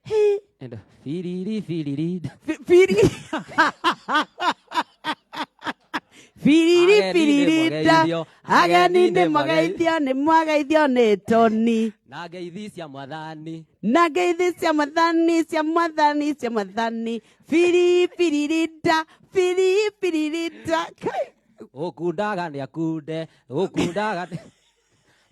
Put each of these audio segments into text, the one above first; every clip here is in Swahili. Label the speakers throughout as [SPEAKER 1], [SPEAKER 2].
[SPEAKER 1] Hey.
[SPEAKER 2] And firiri firiri.
[SPEAKER 1] Firiri. Firiri firiri. Ageni nĩ magaithio nĩ mwagaithio nĩ Tony.
[SPEAKER 2] Na ngeithi cia mwathani.
[SPEAKER 1] Na ngeithi cia mwathani cia mwathani cia mwathani. Firiri firirida. Firiri firirida.
[SPEAKER 2] Ukundaga nĩ akunde. Ukundaga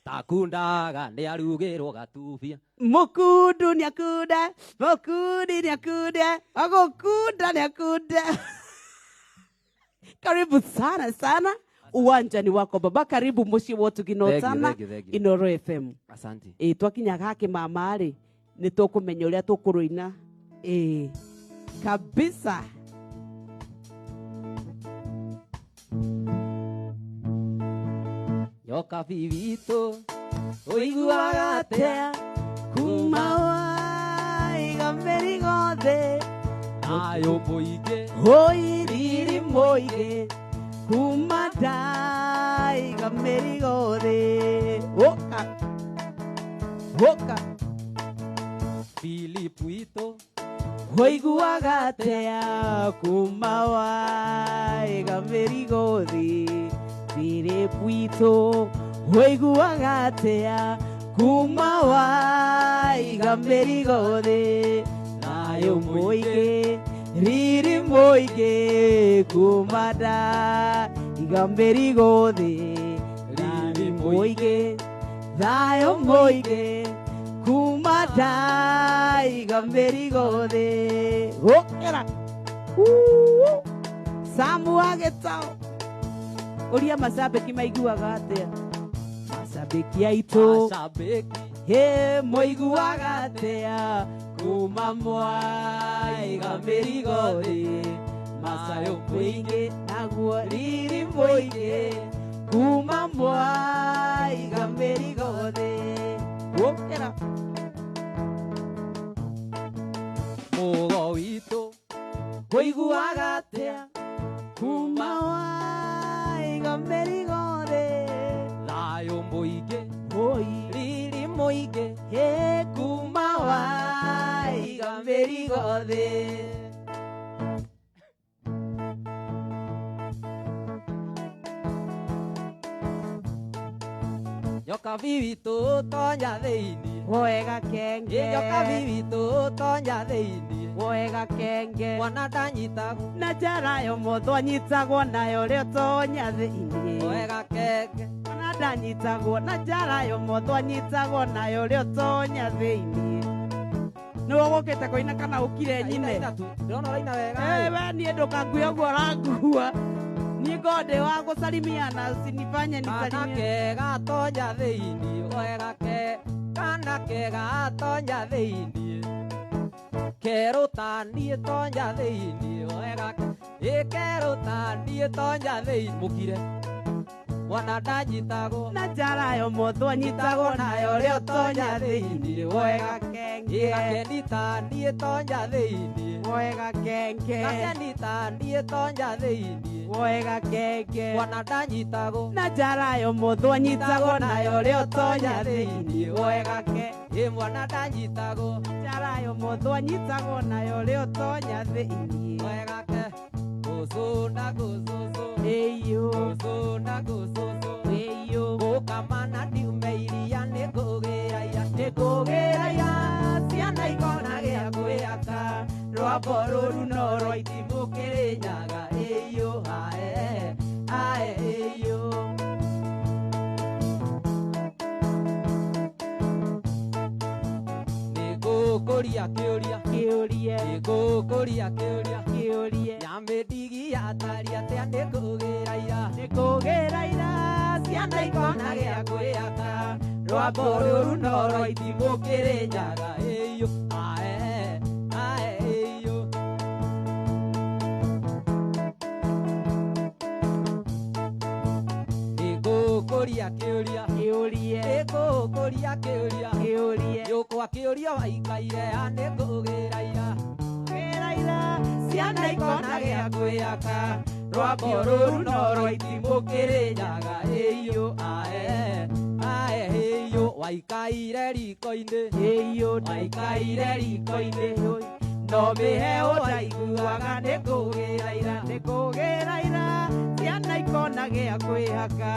[SPEAKER 2] takundaga nĩ arugĩrwo gatubia.
[SPEAKER 1] Mukundu nĩ akunde. Mukundi nĩ akunde. Agukunda nĩ akunde. Karibu sana sana. Uwanjani wako baba, karibu muci wotu ginotana Inoro FM.
[SPEAKER 2] Asante.
[SPEAKER 1] Twakinya gake mama ri ni tukumenya uria tukuruina. Kabisa.
[SPEAKER 2] Yoka vivito uiguaga atia
[SPEAKER 1] kuma waiga merigothe
[SPEAKER 2] ayo muingi
[SPEAKER 1] hoiriri muingi kuma ndaiga merigothe oka oka
[SPEAKER 2] Filipu ito
[SPEAKER 1] woiguaga atia kuma waiga merigothe Filipu ito woiguaga atia kuma waiga merigothe nayo muingi riri muingi kuma ndaiga merigothe riri muingi thayo muingi kuma ndaiga merigothe gukira Samu agitao uria macambiki maiguaga atia macambiki aitu he moiguaga atia kuma mwaiga merigothe macayo muingi naguo riri muingi kuma mwaiga merigothe gukira
[SPEAKER 2] mugo witu
[SPEAKER 1] woiguaga atia kuma waiga merigothe
[SPEAKER 2] thayo muingi riri muingi
[SPEAKER 1] he kuma waiga merigothe
[SPEAKER 2] Yoka vivito tonya theini
[SPEAKER 1] wega kenge
[SPEAKER 2] Yoka vivito tonya theini
[SPEAKER 1] wega kenge
[SPEAKER 2] Mwana ndanyitagwo
[SPEAKER 1] na njara yo motho anyitagwo nayo rĩo tonya thĩinĩ
[SPEAKER 2] wega kenge
[SPEAKER 1] mwana ndanyitagwo na njara yo motho anyitagwo nayo rĩo tonya thĩinĩ nĩwe ũgũkĩte kũina kana ũkire nyine
[SPEAKER 2] ndĩrona ũraina wega
[SPEAKER 1] we niĩ ndũkangue ũguo ũrangua niĩ ngondĩ wa gũsalimiana usinifanye
[SPEAKER 2] kana
[SPEAKER 1] nisalimie
[SPEAKER 2] kega tonya thĩinĩ wega ke kana kega tonya thĩinĩ keruta niĩ tonya thĩinĩ wega keruta niĩ tonya thĩinĩ mũkire mwana ndanyitagwo
[SPEAKER 1] na njara yo motho anyitagwo nayo rĩo tonya thĩinĩ wega kenge
[SPEAKER 2] gakenita niĩ tonya thĩinĩ
[SPEAKER 1] wega kenge
[SPEAKER 2] gakenita niĩ tonya thĩinĩ
[SPEAKER 1] wega kenge
[SPEAKER 2] mwana ndanyitagwo
[SPEAKER 1] na njara yo motho anyitagwo nayo rĩo tonya thĩinĩ wega ke
[SPEAKER 2] mwana ndanyitagwo
[SPEAKER 1] njara yo motho anyitagwo nayo rĩo tonya thĩinĩ
[SPEAKER 2] wega ke gũcũ na gũcũcũ
[SPEAKER 1] ĩyũ
[SPEAKER 2] gũcũ na gũcũcũ
[SPEAKER 1] ĩyũ
[SPEAKER 2] gũkamana ndiume iria nĩ ngũgĩraia
[SPEAKER 1] nĩ ngũgĩraia ciana ikona gĩa kwĩaka rwambo rũru no rwa itimũ kĩrĩnyaga ĩyũ ae ae ĩyũ
[SPEAKER 2] nĩ ngũkũria kĩũria
[SPEAKER 1] kĩũrie
[SPEAKER 2] nĩ ngũkũria kĩũria
[SPEAKER 1] kĩũrie
[SPEAKER 2] nyambĩndigi yatari atĩa nĩ ngũgĩraia
[SPEAKER 1] nĩ ngũgĩraia ciana ikona gĩa kwĩaka rwambo rũru no rwa itimũ kĩrĩnyaga
[SPEAKER 2] ĩyũ ae ae ĩyũ nĩ ngũkũria kĩũria
[SPEAKER 1] kĩũrie
[SPEAKER 2] nĩ ngũkũria kĩũria
[SPEAKER 1] kĩũrie
[SPEAKER 2] gĩũkwa kĩũria waikaire nĩ ngũgĩraia
[SPEAKER 1] kĩraira ciana ikona gĩa kwĩaka rwambo rũru no rwa itimũkĩrĩnyaga ĩyũ ae ae ĩyũ waikaire riko-inĩ ĩyũ waikaire riko-inĩ no mĩheo ndaiguaga nĩkũgĩraira ciana ikona gĩa kwĩhaka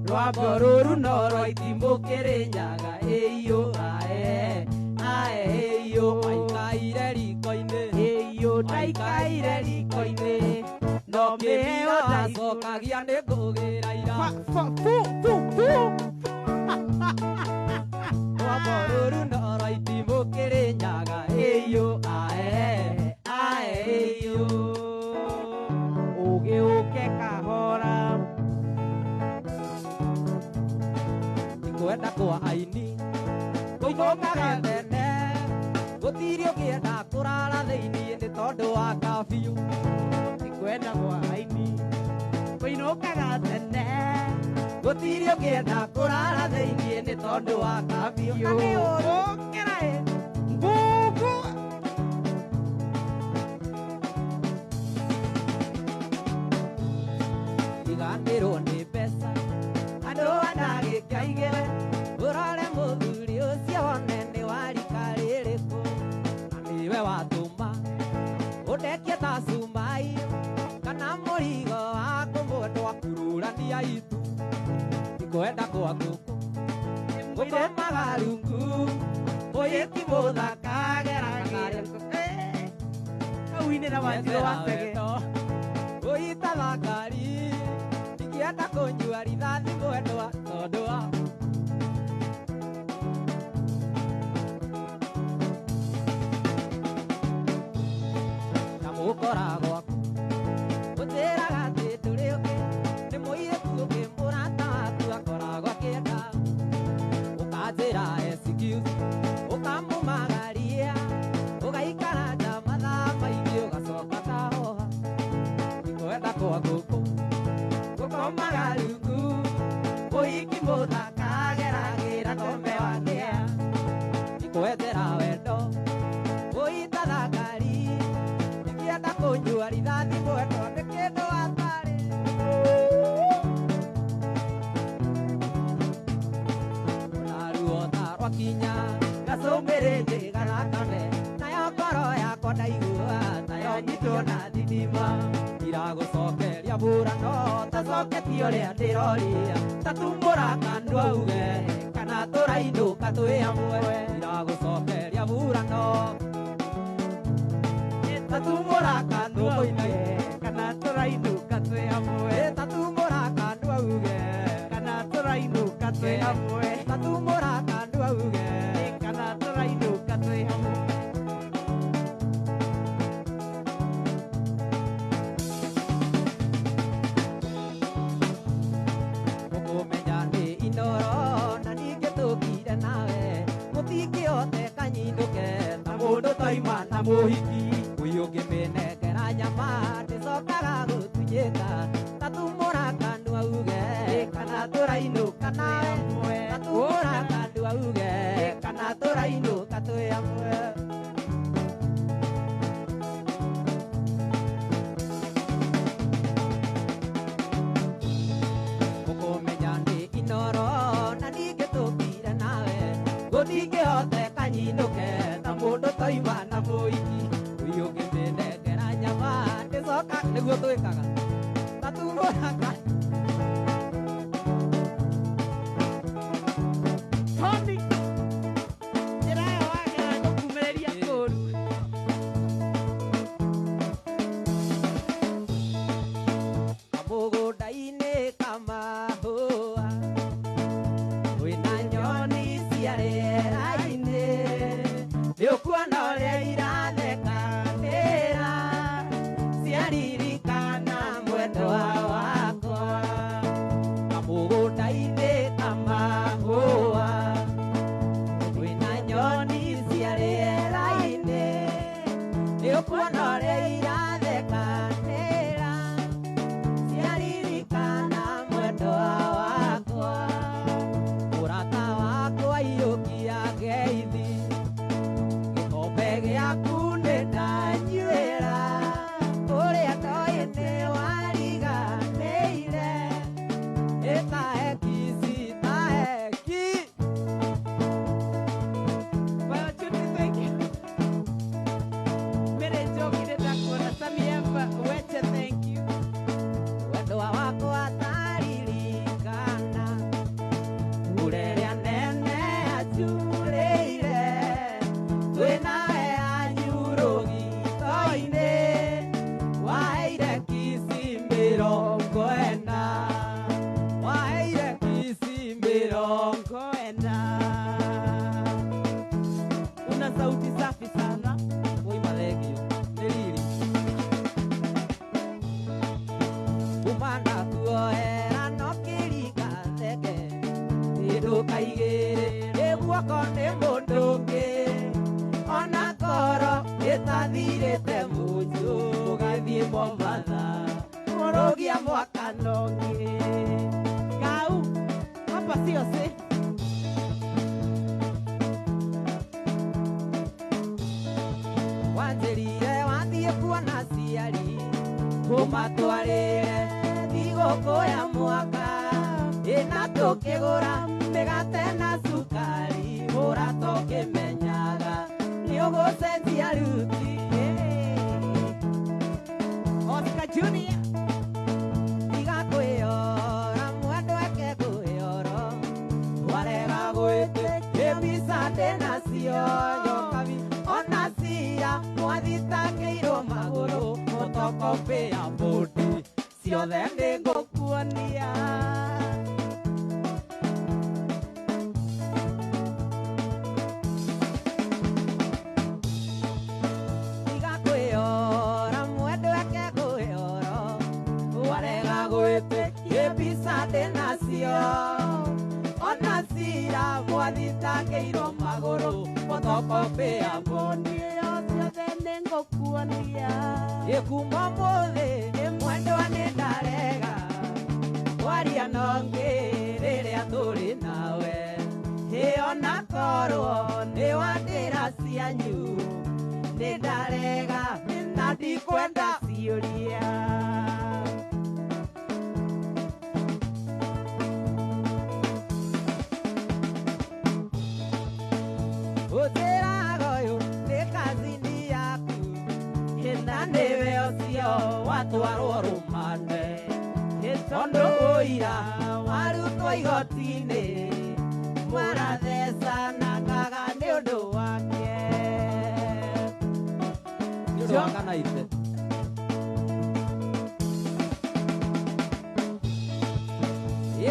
[SPEAKER 1] rwambo rũru no rwa itimũkĩrĩnyaga ĩyũ ae ae ĩyũ waikaire riko-inĩ ĩyũ ndaikaire riko-inĩ no mĩheo ndacokagia nĩkũgĩraira rwambo rũru no rwa itimũkĩrĩnyaga ĩyũ ae ae ĩyũ ũgĩũke kahora ikwenda kwa aini gũikũkaga tene gũtirĩ ũkĩenda kũrara thĩiniĩ nĩ tondũ wa kabiũ ikwenda kwa aini kũinũkaga tene gũtirĩ ũkĩenda kũrara thĩiniĩ nĩ tondũ wa kabiũ ũkĩra mbũmbũ iganĩrwo nĩ mbeca andũ andagĩkaigĩre ũrore mũthuri ũcio wone nĩ warika rĩrĩkũ na nĩwe watũma ũndekie ta cumai kana mũrigo wa kũmwendwa kururania itu ikwenda kwa ngũkũ gũkomaga rungu mũyĩki mũthaka geragĩra wanjirũ wa tege ũyitaga ngari ingĩenda kũnyua rithathi mwendwa tondũ wa na mũkora gwaku ũtĩraga atĩ ndũrĩ ũngĩ nĩ mũirĩtu ũngĩ mũrata waku akoragwo akĩenda ũkanjĩra excuse ũkamũmagaria ũgaikara nja mathaa maingĩ ũgacoka kahoha ikwenda kwa ngũkũ gũkomaga rungu mũhiki mũthaka geragĩra kome wakĩa ikwendera wendo ũyitaga ngari ingĩenda kũnyua rithathi mwendwa nĩ kĩndũ watarĩ ũnaruo ta rwakinya gacũmbĩrĩndĩ garakane nayo ngoro yakwa ndaigua tayo nyitwo na thithima iragũcokeria burano tacoketio rĩa ndĩroria tatumũra kandu auge kana tũrainũka twĩ amwe iragũcokeria burano tatumũra kandu auge kana tũrainũka twĩ amwe tatumũra kandu auge kana tũrainũka twĩ amwe tatumũra kandu auge kana tũrainũka twĩ amwe ũkũmenya nĩ inoro na ningĩ tũkire nawe mũtingĩhote kanyinũke ta mũndũ toima na mũhiki ũyũ ũngĩmĩnengera nyama ndĩcokaga gũtunyĩka tatumũra kandu auge kana tũrainũka nawe tatumũra kandu auge kana tũrainũka twĩ amwe ũkũmenya nĩ inoro na ningĩ tũkire nawe gũtingĩhote kanyinũke ta mũndũ toima na mũhiki ũyũ ũngĩmĩnengera nyama ndĩcoka nĩguo twĩkaga tatumũra Tony njĩra ĩyo wagera gũkumĩrĩria kũru kamũgũnda-inĩ kamahũa wĩna nyoni cia rĩera-inĩ nĩũkuona ũrĩa irathekanĩra ciaririkana mwendwa wakwa kamũgũnda-inĩ kamahũa wĩna nyoni cia rĩera-inĩ nĩũkuona ũrĩa irathekanĩra ciaririkana mwendwa wakwa mũrata wakwa iyũkia ngeithi gĩkombe gĩaku nĩ ndanyuĩra ũrĩa ndoĩ nĩ wariga wanjirire wathie kuona ciari kumatwarire thigũkũ ya mwaka ĩna tũkĩgũra mĩgate na cukari gũra tũkĩmenyaga nĩ ũgũcenjia ruti Oscar Junior tiga kwĩyora mwendweke kwĩyoro warega gwĩtĩkia mbica ndĩnacio nyokabi ona cia mwathitangĩirwo magũrũ mũtokobĩa mbũndi ciothe nĩngũkuonia tiga kwĩyora mwendweke kwĩyoro warega gwĩtĩkia mbica ndĩnacio ona cira mwathitangĩirwo magũrũ mũtokobĩa mbũndi ciothe nĩngũkuonia gĩkumo mũthĩ mwendwa nĩ ndarega waria nongĩ rĩrĩa tũrĩ nawe ona korwo nĩ wandĩra cianyu nĩ ndarega na ndikwenda ciũria ũtĩraga ũyũ nĩ kazini yaku na nĩwe ũcio watwarwo rũmande tondũ ũira warutwo igoti-inĩ mũrathecanangaga nĩ ũndũ wake nĩũndũ ite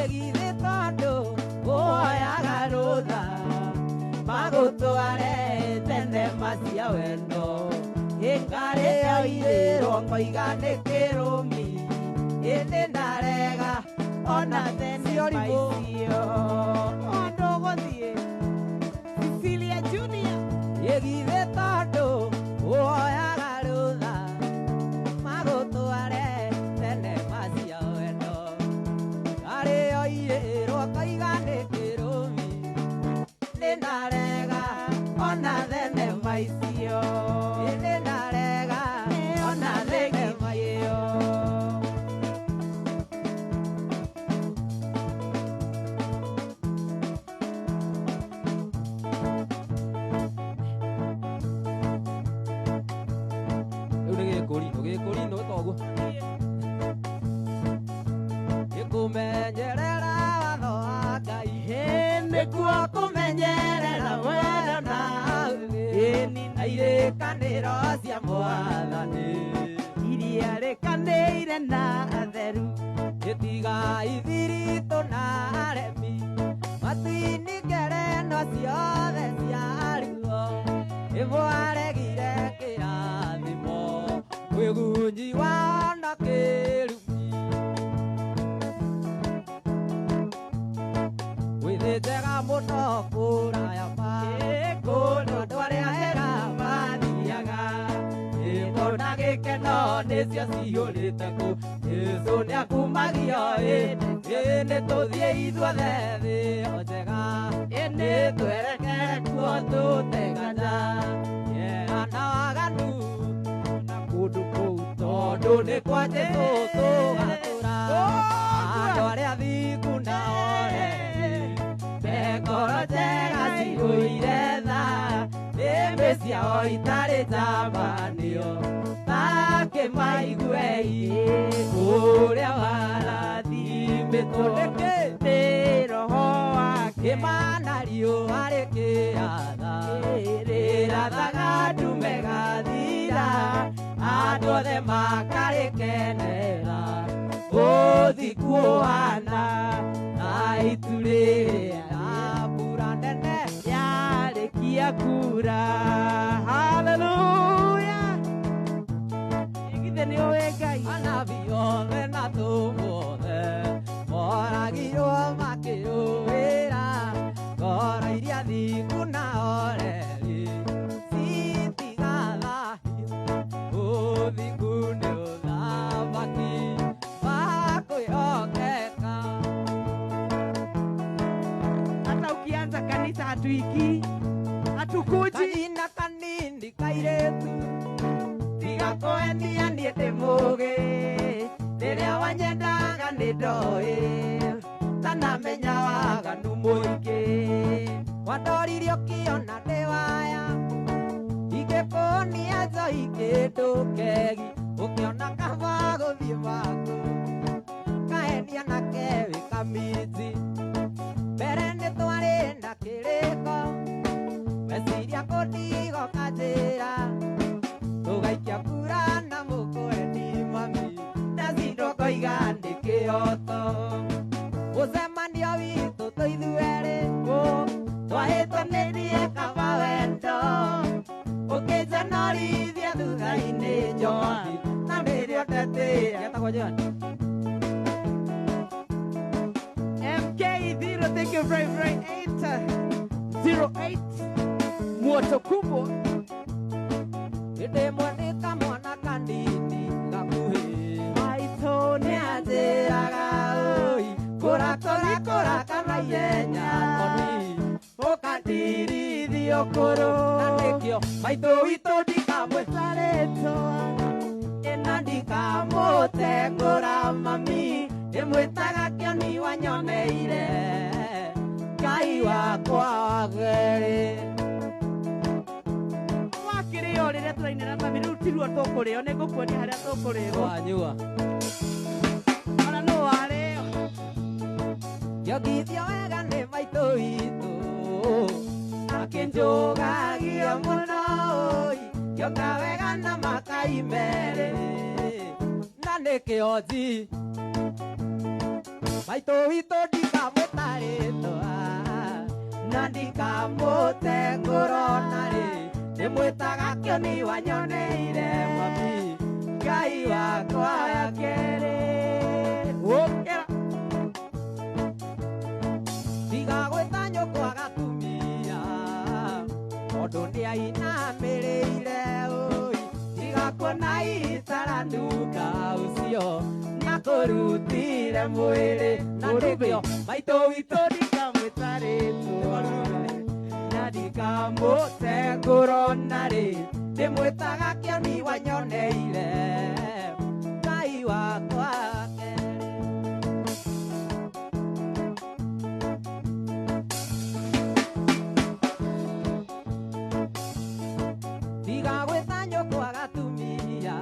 [SPEAKER 1] ĩgithĩ tondũ woyaga rũtha magũtware thenema cia wendo ngarĩ yoirĩrwo koiga nĩ kĩrũmi ĩndĩ ndarega ona thenema icio ondũ gũthiĩ Cecilia Junior ĩgithĩ tondũ woyaga rũtha magũtware thenema cia wendo ngarĩ yoirĩrwo koiga nĩ kĩrũmi ĩndĩ ndarega ona thenema icio ĩndĩ ndarega ona thenema ĩyo gĩkũri nĩ toguo gĩkũmenyerera watho wa Ngai nĩguo kũmenyerera wendo na na irĩkanĩro cia Mwathani iria rĩkanĩire na atheru gĩtigai thiritũ na aremi matini ngerenwa ciothe cia aruo ĩmwaregire kĩrathimo mwĩgunyi wana kĩrumi wĩthĩnjega mũno kũraya kũndũ andũ arĩa hera mathiaga ĩkona gĩkeno nĩcio cihũrĩte kũ Jesũ nĩakumagio nĩ tũthiĩ ithuothe thĩ njega nĩ twerekere kuo tũteganja na waganu na kũndũ kũu tondũ nĩ kwa Jesũ tũgatũra andũ arĩa athingu na oreri ngoro njega cihũire tha nĩmĩ ciao itarĩ njambanio takĩmaigue ũrĩa warathimĩtwo nĩ roho wake mana riũa rĩkĩratha rĩrathaga ndume gathira andũ othe makarĩkenera ũthiku ũhana na itu rĩrĩa mbura nene yarĩkia kura haleluya igithe nĩ ũĩ Ngai anabii othe na tũmothe moragirwo makĩrũĩra ngoro iria thingu na oreri citigathahio ũthingu nĩ ũthamaki wa kwĩhokeka hata ukianza kanisa hatuiki hatukuji kanini kairĩtu Ndakwenia niĩ ndĩ mũgĩ rĩrĩa wanyendaga nĩ ndoĩ tanamenya waganu mũingĩ wandoririe ũkĩona ndĩ waya ingĩkũnia njoi kĩndũ kegi ũkĩona kaba gũthiĩ maku kahenia nake wĩ kamiti mbere nĩ twarĩ na kĩrĩko meciria kũndigo kanjĩra tũgaikia kura na mũkwendi mami ndacindwo ngoiga nĩ kĩhoto mũcemanio witũ tũithuerĩ twahĩtũnĩrie kaba wendo ũkĩnjonorithia thutha-inĩ njohi na nĩrĩo ndetĩĩa
[SPEAKER 2] MK0, thank you very, very 808 Moto kubwa
[SPEAKER 1] ndĩ mwandĩka mwana kanini gakuhĩ maitũ nĩ anjĩraga oi kũrakora naihenya koni ũkandirithia ũkũrũ na nĩkĩo maitũ witũ ndikamwĩtarĩtwo ĩna ndikamũtengũra mami ndĩmwĩtaga kĩoni wanyoneire Ngai wakwa wagerĩ
[SPEAKER 2] wakĩrĩo rĩrĩa tũrainĩra mami rĩu tirwo tũkũrĩo nĩ ngũkuonia harĩa tũkũrĩrwo
[SPEAKER 1] wanyua
[SPEAKER 2] ona nũ warĩo
[SPEAKER 1] ngĩongithio wega nĩ maitũ witũ akĩnjũgagia mũno ngĩoka wega na makai merĩ na nĩkĩonji maitũ witũ ndikamwĩtarĩtwa na ndikamũtengũra onarĩ ndĩmwĩtaga kĩoni wanyoneire mami Ngai wakwa wakerĩ ũkĩra ndigagwĩta nyũkwa gatumia tondũ nĩainamĩrĩire oi ndigakuona itaranunga ũcio nĩakũrutire mwĩrĩ na nĩkĩo maitũ witũ ndikamwĩtarĩtwo na ndikamũtengũra onarĩ ndĩmwĩtaga kĩoni wanyoneire Ngai wakwa ndigagwĩta nyũkwa gatumia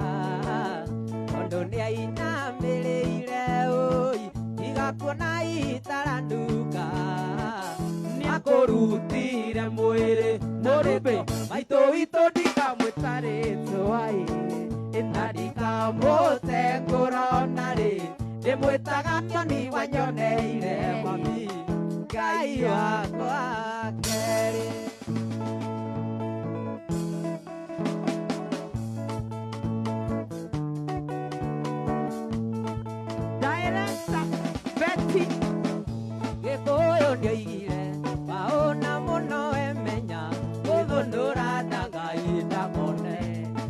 [SPEAKER 1] tondũ nĩainamĩrĩire oi ndigakuona itaranunga nĩakũrutire mwĩrĩ mũrũmbĩ maitũ witũ ndikamwĩtarĩtwa na ndikamũtengũra onarĩ ndĩmwĩtaga kĩoni wanyoneire mami Ngai wakwa kerĩ
[SPEAKER 2] Director Betty
[SPEAKER 1] gĩkũyũ ndioigire waũna mũno emenya gũthũndũra ndangai ndamone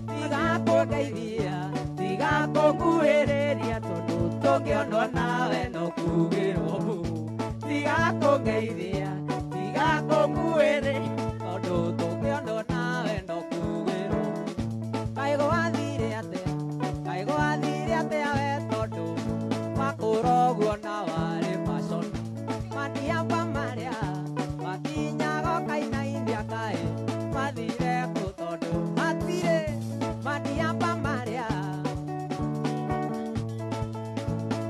[SPEAKER 1] tigakũndeithia tigakũnguhĩrĩria tondũ tũngĩonwo nawe no kugĩrwo tigakũngeithia tigakũnguhĩrĩria tondũ tũngĩonwo nawe no kugĩrwo kaĩ gwathire atĩa we tondũ wakũra ũguo na warĩ fashion matiamba marĩa makinyaga kaina-india kaĩ mathire kũ tondũ matirĩ matiamba marĩa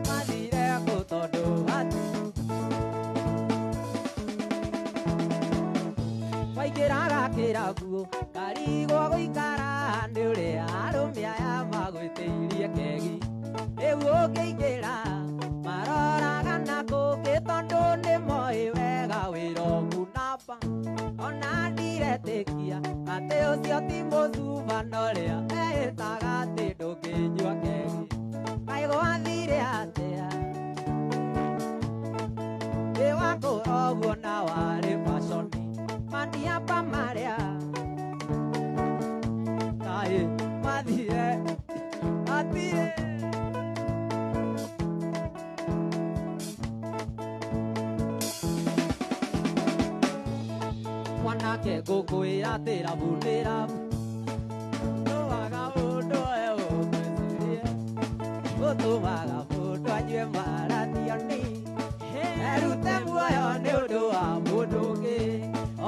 [SPEAKER 1] mathire kũ tondũ waingĩraga kĩraguo karigwo gũikara nĩ ũrĩa arũme aya magwĩtĩirie kegi rĩu ũngĩingĩra maroraga na kũngĩ tondũ nĩ moĩ wega wĩra ũmunamba ona ndiretĩkia atĩ ũcio ti mũcubana ũrĩa ehĩtaga atĩ ndũngĩnyua kegi kaĩ gwathire atĩa ĩ wakũra ũguo na warĩ fashoni matiamba marĩa kaĩ mathire matirĩ mwanake ngũkwĩra atĩ rabu nĩ rabu nũwaga mũndũ gũtũmaga mũndũ anyue marationi erute muoyo nĩ ũndũ wa mũndũ ũngĩ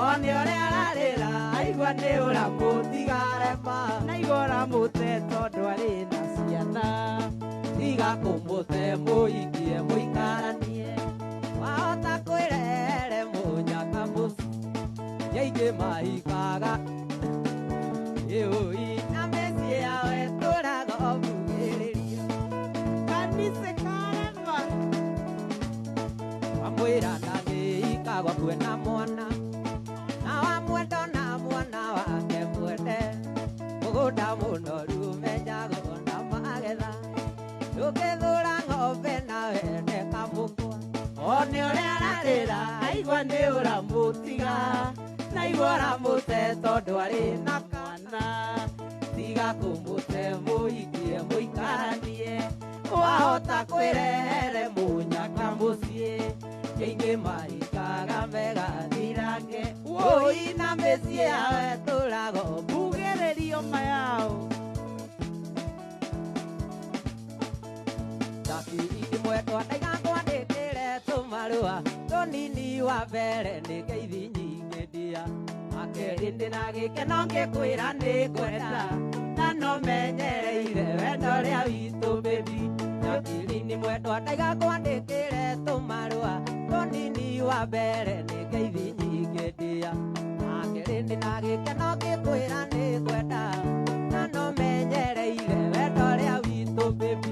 [SPEAKER 1] one ũrĩa ararĩra aigua nĩ ũramũtigarema
[SPEAKER 2] na igora mũte tondũ arĩ na ciana
[SPEAKER 1] tiga kũmũte mũikie mũikaranie wahota kwĩrehere mũnyaka mũci yaingĩ mahikaga ĩũi na mĩciĩ yao ĩtũraga mbugĩrĩrio
[SPEAKER 2] kanitha karema
[SPEAKER 1] wamwĩra ndangĩikagwo kwena mwana na wamwenda na mwana wake mwende mũgũnda mũnoru menyagwo na magetha ndũngĩthũra ng'ombe na wende kamũkwa one ũrĩa ararĩra aigua nĩ ũramũtiga na igua ũramũte tondũ arĩ na kana tiga kũmũte mũikie mũikaranie wahota kwĩrehere mũnyaka mũciĩ kaingĩ mahikaga megathirange woi na mĩciĩ yao ĩtũrago
[SPEAKER 2] mbugĩrĩrio mayao
[SPEAKER 1] Ndakiri mwendwa ndaigakwandĩkĩre tũmarũa tũnini wa mbere nĩ ngeithi nyingĩ ndia akerĩ ndĩna gĩkeno ngĩkwĩra nĩ ngwenda na no menyereire wendo rĩa witũ baby Ndakiri nĩ mwendwa ndaigakwandĩkĩre tũmarũa tũnini wa mbere nĩ ngeithi nyingĩ ndia akerĩ ndĩna gĩkeno ngĩkwĩra nĩ ngwenda na no menyereire wendo rĩa witũ baby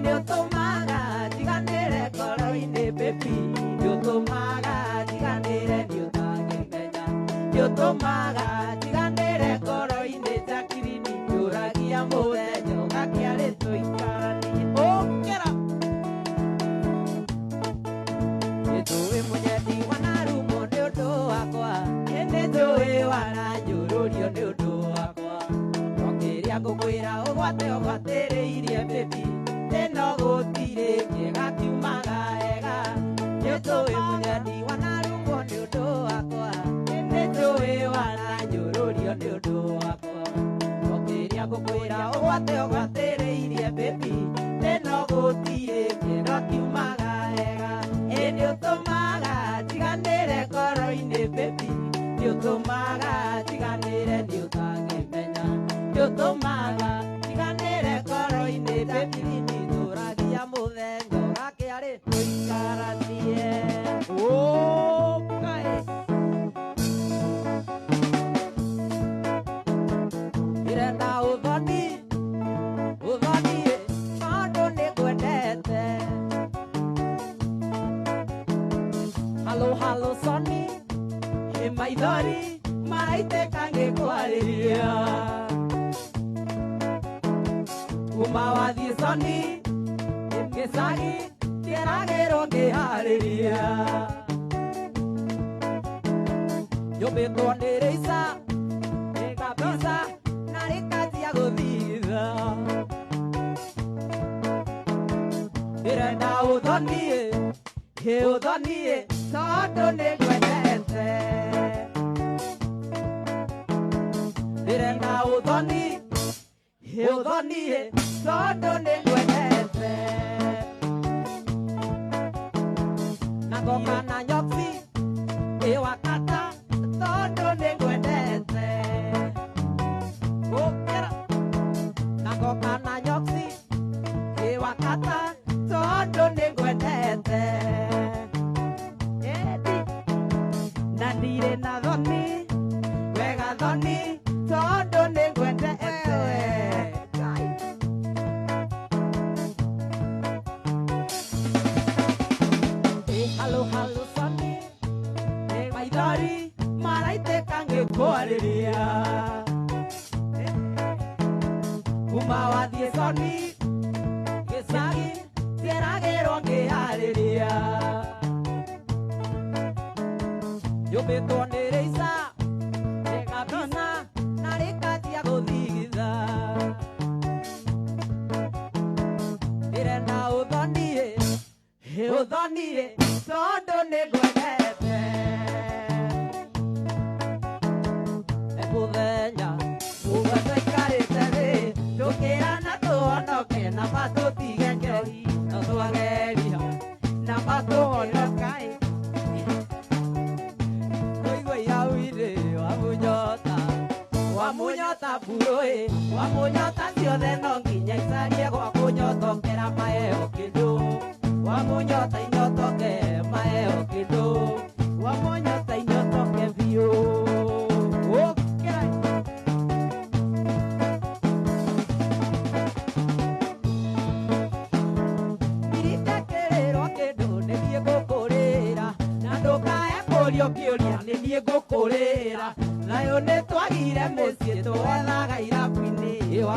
[SPEAKER 1] nĩ ũtũmaga njiganĩre ngoro-inĩ baby nĩ ũtũmaga njiganĩre nĩ ũtangĩmenya nĩ ũtũmaga njiganĩre ngoro-inĩ Ndakiri nĩũragia mũthenya ũgakĩarĩ tũikaranie ũkĩra nĩtũĩ mũnyendi wanarumo nĩ ũndũ wakwa nĩtũĩ wananyũrũrio nĩ ũndũ wakwa okĩrĩa ngũkwĩra ũgwate ũgwatĩrĩirie baby ĩno gũtirĩ kĩega kiumaga ega nĩtũĩ mũnyendi wanarumwo nĩ ũndũ wakwa nĩtũĩ wananyũrũrio nĩ ũndũ wakwa okĩrĩa ngũkwĩra ũgwate ũgwatĩrĩirie baby ĩno gũtirĩ kĩega kiumaga ega nĩ ũtũmaga njiganĩre ngoro-inĩ baby nĩ ũtũmaga njiganĩre nĩ ũtangĩmenya nĩ ũtũmaga njiganĩre ngoro-inĩ baby nĩtũragia mũthenya ũgakĩarĩ tũikaranie
[SPEAKER 2] ũkaĩ
[SPEAKER 1] ndĩrenda ũthoni ũthoni tondũ nĩngwendete halo halo soni maithori maraitĩka ngĩkwarĩria kuma wathiĩ soni gĩcagi kĩeragĩrwo ngĩharĩria nyũmbĩtwo nĩ rĩica nĩ kabisa na rĩkanjia gũthitha ndĩrenda ũthoni ũthoni tondũ nĩngwendete ndĩrenda ũthoni ũthoni tondũ nĩngwendete na ngoka na nyoksi ĩwakata tondũ nĩngwendete gũkĩra na ngoka na nyoksi ĩwakata tondũ nĩngwendete
[SPEAKER 2] na ndirĩ na thoni
[SPEAKER 1] wega thoni tondũ nĩngwendete halo halo soni maithori maraitĩka ngĩkwarĩria kuma wathiĩ soni gĩcagi kĩeragĩrwo ngĩharĩria nyũmbĩtwo nĩ rĩica nĩ kabisa na rĩkanjia gũthigitha ndĩrenda ũthoni ũthoni tondũ nĩngwendete mũthenya ũgwe tũikarĩte thĩ tũkĩrana tũhonoke na matũtige ngero buroi wa munyota ciothe no nginya icarie gwa kunyotokera maheo kindu wa munyota inyotoke maheo kindu wa munyota inyotoke biu Kioria nä niä ngå kå rä ra nayo nä twagire må ciä twethaga irabu-inä wa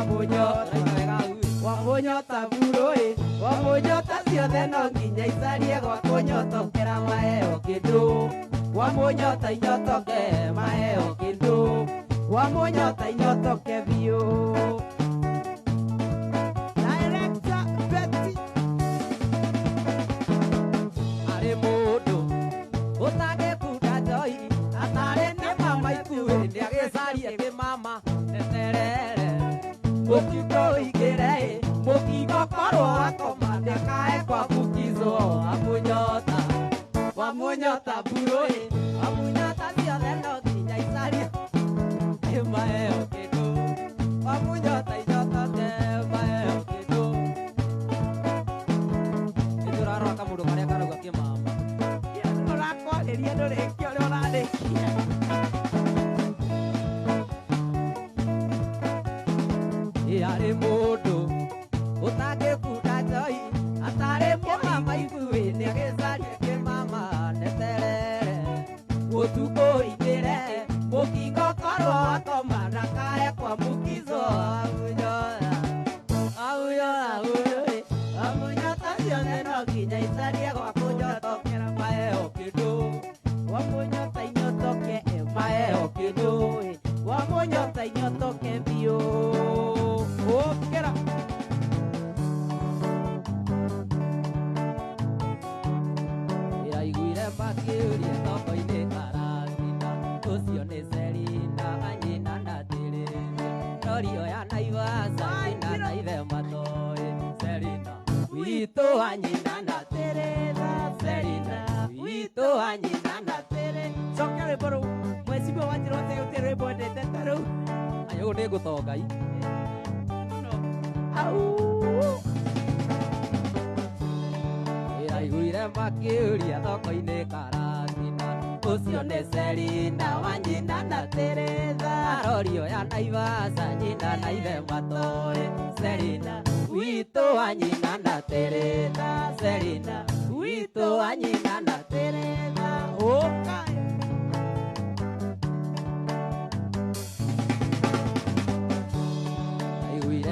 [SPEAKER 1] må nyota burå wa må nyota ciothe no nginya icarie gwa kå nyotokera maheo kä ndå wa må nyota inyotoke maheo kä ndå wa må nyota inyotoke biå arä må ndå å tangä ndäagäcarie kä mama eterere mũkingo igĩre mũkingo korwo wakoma ndäkae kwa bukizwo wa munyota burũĩ wa munyota ciothe no nginya icarie maheo kĩndũ wa munyota inyotoke maheo kĩndũ nĩtũrarora kamũndũ karĩa karauga kä mama ũrakwarĩria ndũrĩkia ũrĩa ũrarĩkia arä må ndå å tangä kunda njoi atarä må mama ithuä nä agä carie kä mama neterere gå tukå igä re må kingo korwo wakoma ndakae kwa mukizo amunyota ciothe no nginya icarie gwa kå nyotokera maheo kä ndå wa må nyota inyotoke maheo kä ndå wa må nyota inyotoke biå Okera iraiguire makĩũria thoko-inĩ karatina ũcio nĩ Selina anyina na Teresa rori oya Naivasha nyina na ithe matoĩ Selina witũ anyina na Teresa Selina witũ anyina na Teresa coka rwĩmbo rũu mwecibo wanjĩra ũtegũtĩ rwĩmbo ndĩte ta rũu ayũ nĩ ngũtongai iraiguire makĩũria thoko-inĩ karatina ũcio nĩ Selina wa nyina na Teresa rori oya Naivasha nyina na ithe matoĩ Selina witũ wa nyina na Teresa Selina witũ wa nyina na Teresa ũkae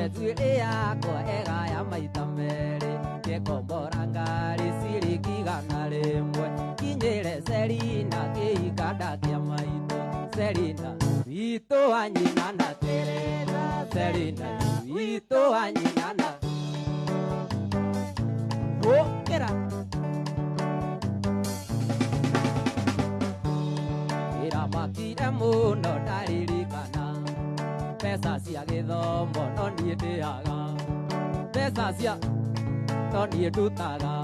[SPEAKER 1] njuĩrĩ yakwa egaya maita merĩ ngĩkombora ngari ciringi igana rĩmwe kinyĩre Selina kĩiganda kĩa maitũ Selina witũ wa nyina na Teresa Selina witũ wa nyina na ũkĩra ĩramakire mũno ndaririkana mbeca cia gĩthomo no niĩ ndĩaga mbeca cia no niĩ ndutaga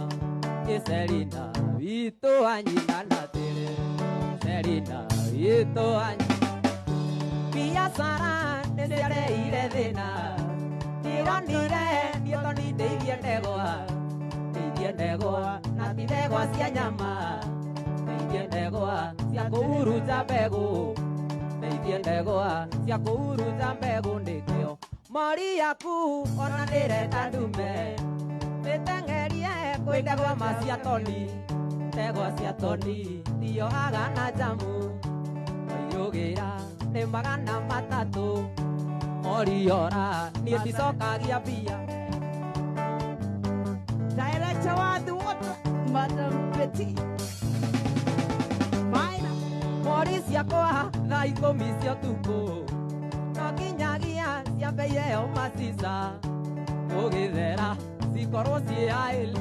[SPEAKER 1] Selina witũ wa nyina na Teresa Selina witũ wa biacara nĩ ciareire thĩna ndĩronire niĩ tondũ ndeithie ndegwa na ti ndegwa cia nyama ndeithie ndegwa cia kũhuruja mbegũ ndeithie ndegwa cia kũhuruja mbegũ nĩkĩo mori yaku ona ndĩrenda ndume mĩteng'erie kwĩ ndegwa macia toni ndegwa cia toni tioaga na njamu waiyũgĩra nĩ magana matatũ moriora niĩ ndicokagia mbia
[SPEAKER 2] Director wa the water, Madam Betty.
[SPEAKER 1] mori ciakwa thaa ikũmi cia ũtukũ no nginyagia ciambeire o macica ũgĩthera cikorwo ciĩ aĩl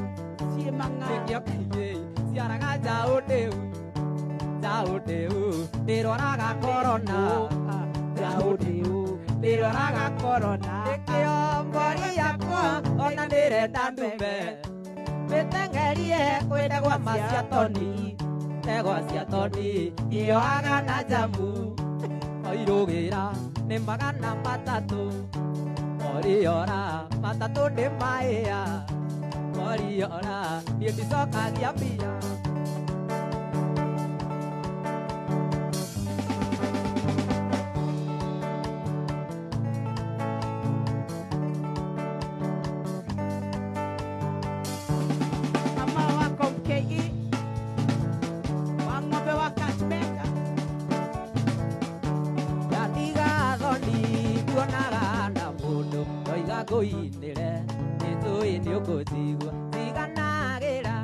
[SPEAKER 2] ciĩ mang'aa
[SPEAKER 1] kaingĩ ciaraga njaũ ndĩu ndĩrwaraga korona njaũ ndĩu ndĩrwaraga korona nĩkĩo mbori yakwa ona ndĩrenda ndume mĩteng'erie kwĩ ndegwa macia toni ndegwa cia toni ioaga na njamu oirũgĩra nĩ magana matatũ Moriora matatũ nĩ maĩa Moriora niĩ ndicokagia mbia Ngũinĩre nĩtũĩ nĩũkũnjigua riganagĩra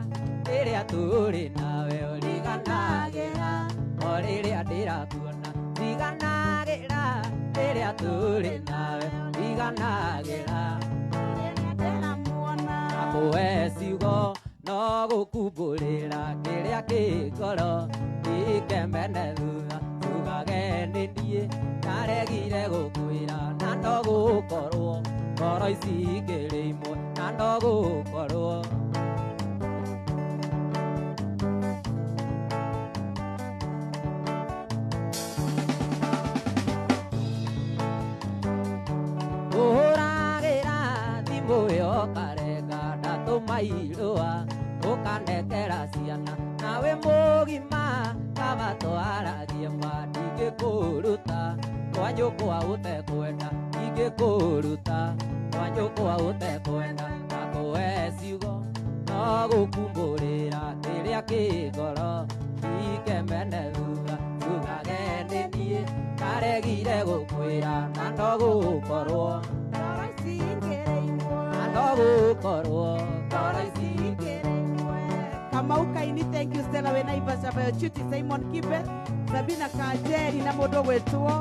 [SPEAKER 1] rĩrĩa tũrĩ nawe riganagĩra o rĩrĩa ndĩrakuona riganagĩra rĩrĩa tũrĩ nawe riganagĩra nakũhe ciugo no gũkumbũrĩra kĩrĩa kĩ ngoro gĩkemene thutha tugage nĩ niĩ ndaregire gũkwĩra na no gũkorwo ngoro ici igĩrĩ imwe na no gũkorwo ũhũragĩra thimũ ĩyo karenga ndatũma irũa ũkanengera ciana nawe mũgima kaba twaragie ma ndingĩkũruta kwa nyũkwa ũtekwenda ingĩkũruta kwa nyũkwa ũtekwenda nakũhe ciugo no gũkumbũrĩra kĩrĩa kĩ ngoro ikemene thutha tugage nĩ niĩ ndaregire gũkwĩra na no gũkorwo na no gũkorwo ngoro ici
[SPEAKER 2] Kamau Kaini, thank you Stella we Naivasha for your chuti Simon Kibe Sabina Kajeri na mũndũ gwĩtwo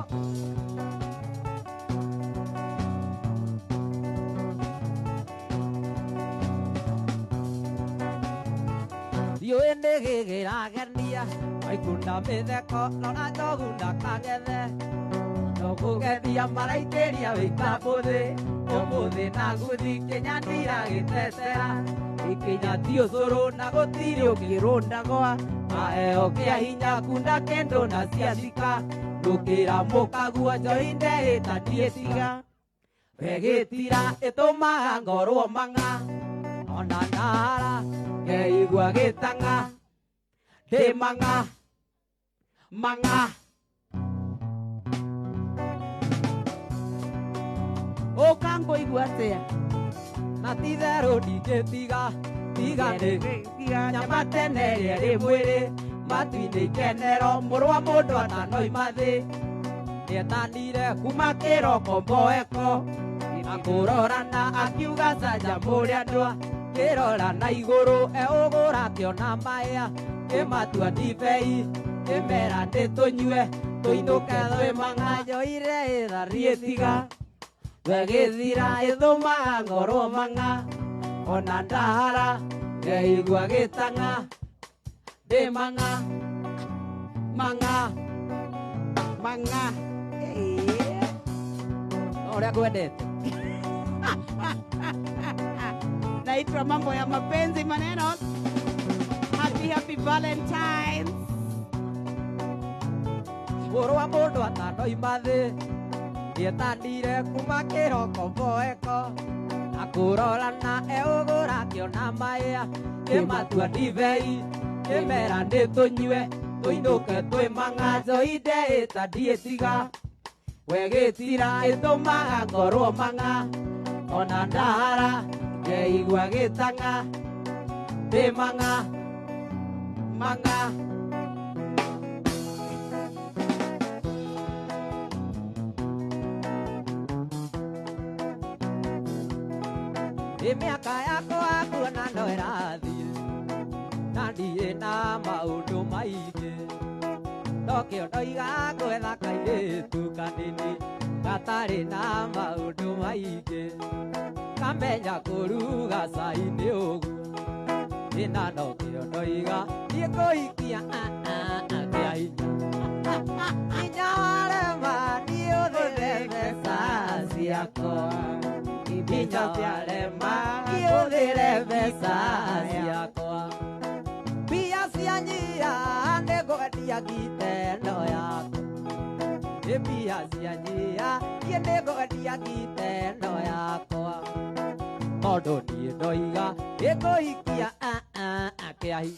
[SPEAKER 1] ndiũĩ nĩ gĩgĩragenia waikunda mĩtheko nona njogu ndakagethe no kũgeria maraitĩria wĩitambu thĩ ũmũthĩ na nguthi kĩnyandira gĩtetera ikinya ti ũcũrũ na gũtirĩ ũngĩrũndagwa aheo kĩa hinya kunda kendo na ciathika ndũkĩra mũkagua njoi ndehĩtanie tiga wegĩtira ĩtũmaga ngorwo mang'a ona ndara ngeigua gĩtang'a ndĩ mang'a mang'a
[SPEAKER 2] ũkangũigua atĩa
[SPEAKER 1] na ti therũ ndingĩtiga tiga nĩ nyama tene rĩrĩ mwĩrĩ matu-inĩ ikenero mũrũ wa mũndũ atanoima thĩ nĩetanire kuma kĩroko mboeko na kũrorana akiuga canja mũrĩa ndwa kĩrora na igũrũ eũgũra kĩona maya kĩmatua ndibei kĩmera ndĩtũnyue tũinũke twĩ mang'a njoire ĩtharie tiga wegĩthira ĩthũmaga ngorwo mang'a ona ndahara ngeigua gĩtang'a ndĩ mang'a mang'a
[SPEAKER 2] mang'a
[SPEAKER 1] ũrĩa kwendete
[SPEAKER 2] naitwa mambo ya mapenzi maneno happy Valentines
[SPEAKER 1] mũrũ wa mũndũ atanoima thĩ nĩetandire kuma kĩroko mboeko na kũrorana eũgũra kĩona maya kĩmatua ndibei kĩmera ndĩtũnyue tũinũke twĩ mang'a njoi ndehĩtandie tiga wegĩtira ĩtũmaga ngorwo mang'a ona ndahara ngeigua gĩtang'a ndĩ mang'a mang'a mĩaka yakwa kuona no ĩrathiĩ na ndirĩ na maũndũ maingĩ ndokĩo ndoiga gwetha kairĩtu kanini gatarĩ na maũndũ maingĩ kamenya kũruga cai nĩ ũguo ĩna ndokĩo ndoiga thiĩ kũhikia kĩa hinya hinya warema niĩ ũthĩre mbeca ciakwa hinya warema niĩ ũthĩre mbeca ciakwa mbia cianyia nĩngwendia ngiteno yakwa mbia cianyia niĩ nĩngwendia ngiteno yakwa tondũ niĩ ndoiga gĩkũhikia kĩahi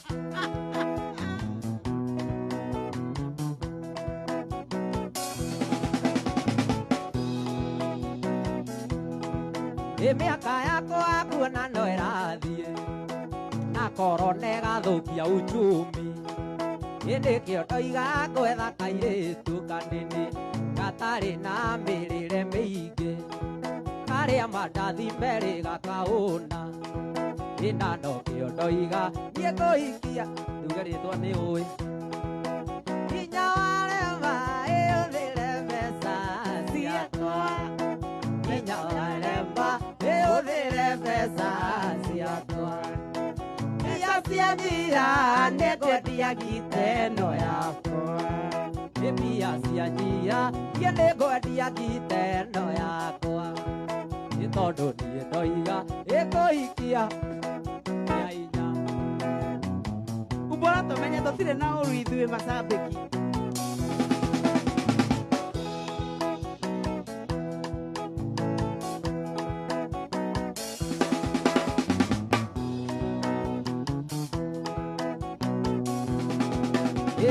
[SPEAKER 1] mĩaka yakwa kuona no ĩrathiĩ na korona ĩgathũkia uchumi nĩkĩo ndoiga gwetha kairĩtu kanini gatarĩ na mĩrĩre mĩingĩ karĩa mandathi merĩ gakaũna ĩna nokĩo ndoiga niĩ ngũhikia tuge rĩtwa nĩ ũĩ hinya warema ĩhũthĩre mbeca ciakwa hinya warema ĩhũthĩre mbeca ciakwa mbia cianyira nĩngwendia ngiteno yakwa mbia cianyira niĩ nĩngwendia ngiteno yakwa nĩ tondũ niĩ ndoiga ĩkũhikia ya inya
[SPEAKER 2] Ubora tũmenye tũtirĩ na ũru ithuĩ macambĩki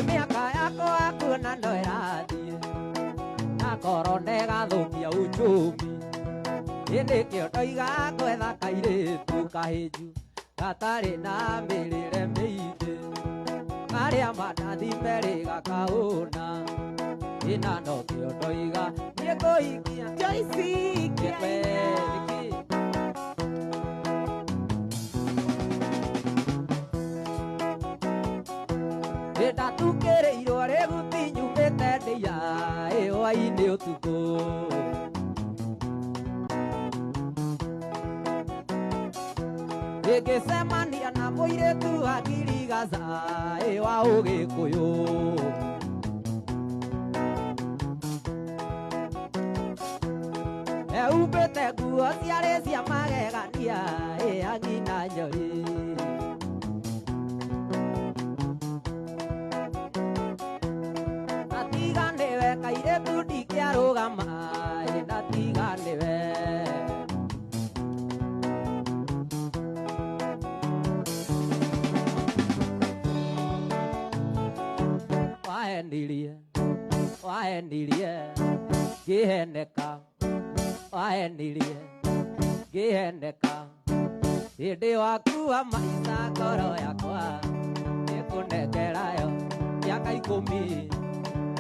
[SPEAKER 1] mĩaka yakwa kuona no ĩrathiĩ na korona ĩgathũkia uchumi nĩkĩo ndoiga gwetha kairĩtu kahĩnju gatarĩ na mĩrĩre mĩingĩ karĩa mandathi merĩ gakaũna ĩna nokĩo ndoiga niĩ ngũhikia
[SPEAKER 2] Joyce
[SPEAKER 1] ndatukĩrĩirwo rĩguti nyumĩte ndĩya hwaĩ-inĩ ũtukũ ĩngĩcemania na mũirĩtu wa ngirigaca wa ũgĩkũyũ ehumbĩte nguo ciarĩ cia magegania ang'ina nyori natiganĩwe kairĩtu ndingĩarũgama natiganĩwe wahenirie ngĩheneka wahenirie ngĩheneka hĩndĩ wakua maica ngoro yakwa nĩkũnengerayo mĩaka 10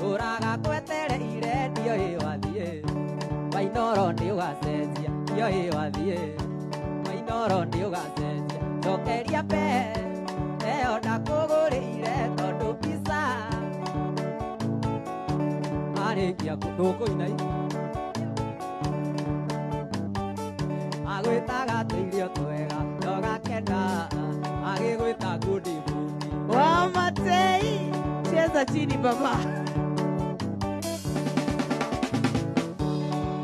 [SPEAKER 1] ũraga kwetereire ndioĩ wathiĩ Mainoro nĩũgacenjia ndioĩ wathiĩ Mainoro nĩũgacenjia cokeria mbere ĩyo ndakũgũrĩire tondũ pizza arĩkia ndũkũinai agwĩtaga tũirio twega ndogakena agĩgwĩta good evening
[SPEAKER 2] wa Matei cheza chini baba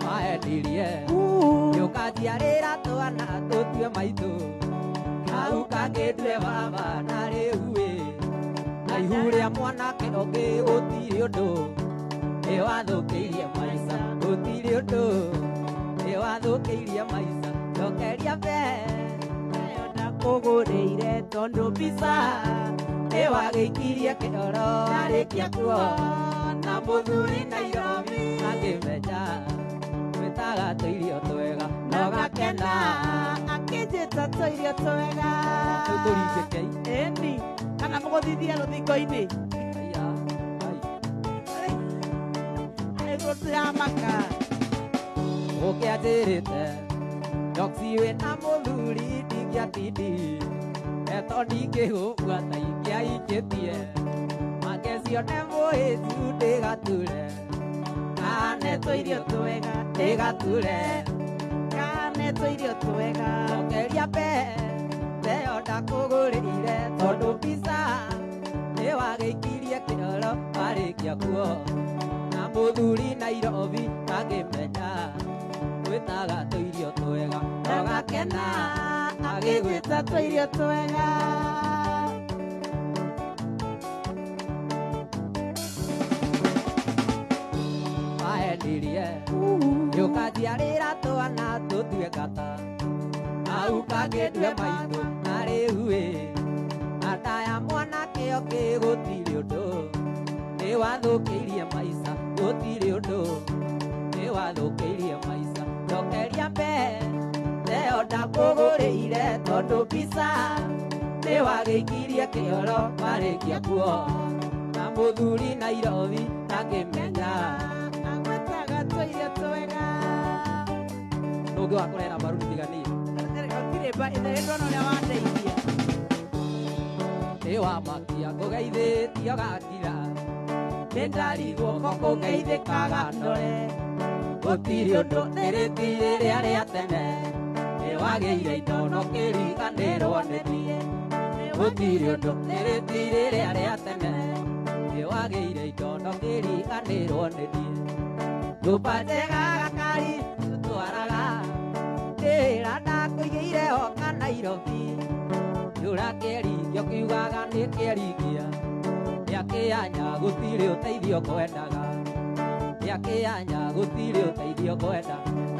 [SPEAKER 1] wahenirie nĩũkanjiarĩra twana tũtue maitũ kau kangĩndue baba na rĩu na ihu rĩa mwanake ũngĩ gũtirĩ ũndũ nĩwathũkĩirie maica gũtirĩ ũndũ nĩwathũkĩirie maica cokeria mbere ĩyo ndakũgũrĩire tondũ mbica nĩwagĩikirie kĩoro arĩkia kuona mũthuri Nairobi akĩmenya gwĩtaga tũirio twega nogakena
[SPEAKER 2] akĩnjĩta tũirio twega
[SPEAKER 1] tũtũringĩkei
[SPEAKER 2] ĩni kana mũgũthithia rũthingo-inĩ nĩguo tũramaka
[SPEAKER 1] ũkĩanjĩrĩte ndoksi wĩna mũthuri ndingĩatindi eto ndingĩgũbuata ingĩaingĩtie angĩcione mũhĩtu ndĩgature kane tũirio twega ndĩgature
[SPEAKER 2] kane tũirio twega
[SPEAKER 1] cokeria mbere ĩyo ndakũgũrĩire tondũ pizza nĩwagĩikirie kĩoro warĩkia kuona mũthuri Nairobi akĩmenya gwĩtaga tũirio twega ndogakena
[SPEAKER 2] agĩgwĩta tũirio twega
[SPEAKER 1] irie yukajiarira twana tutue ngata au kangĩndue maitũ na rĩu ndaya mwanake ũngĩ gũtirĩ ũndũ nĩ wathũkĩirie maica gũtirĩ ũndũ nĩ wathũkĩirie maica njokeria mbere leo ndakũgũrĩire tondũ mbica nĩ wagĩikirie kĩoro warĩkia kuo na mũthuri Nairobi ndangĩmenya
[SPEAKER 2] agwetaga tũirio twega
[SPEAKER 1] ndũngĩ wa kũrera mbaru nĩtiganĩire
[SPEAKER 2] gũtirĩ mba ithe ndona ũrĩa wandeithia
[SPEAKER 1] nĩ wamakia ngũgeithĩtio gakira nĩ ndarigwo ko kũngeithĩkaga ndore gũtirĩ ũndũ nĩrĩtirĩ rĩa rĩa tene nĩ wagĩire indo no kĩriganĩrwo nĩ niĩ gũtirĩ ũndũ nĩrĩtirĩ rĩa rĩa tene nĩ wagĩire indo no kĩriganĩrwo nĩ niĩ nyũmba njega gakari tũtwaraga ndĩra ndakũigĩire hoka Nairobi yũra kĩringio kiugaga nĩ kĩringia gĩakĩanya gũtirĩ ũteithio kwendaga gĩakĩanya gũtirĩ ũteithio kwenda.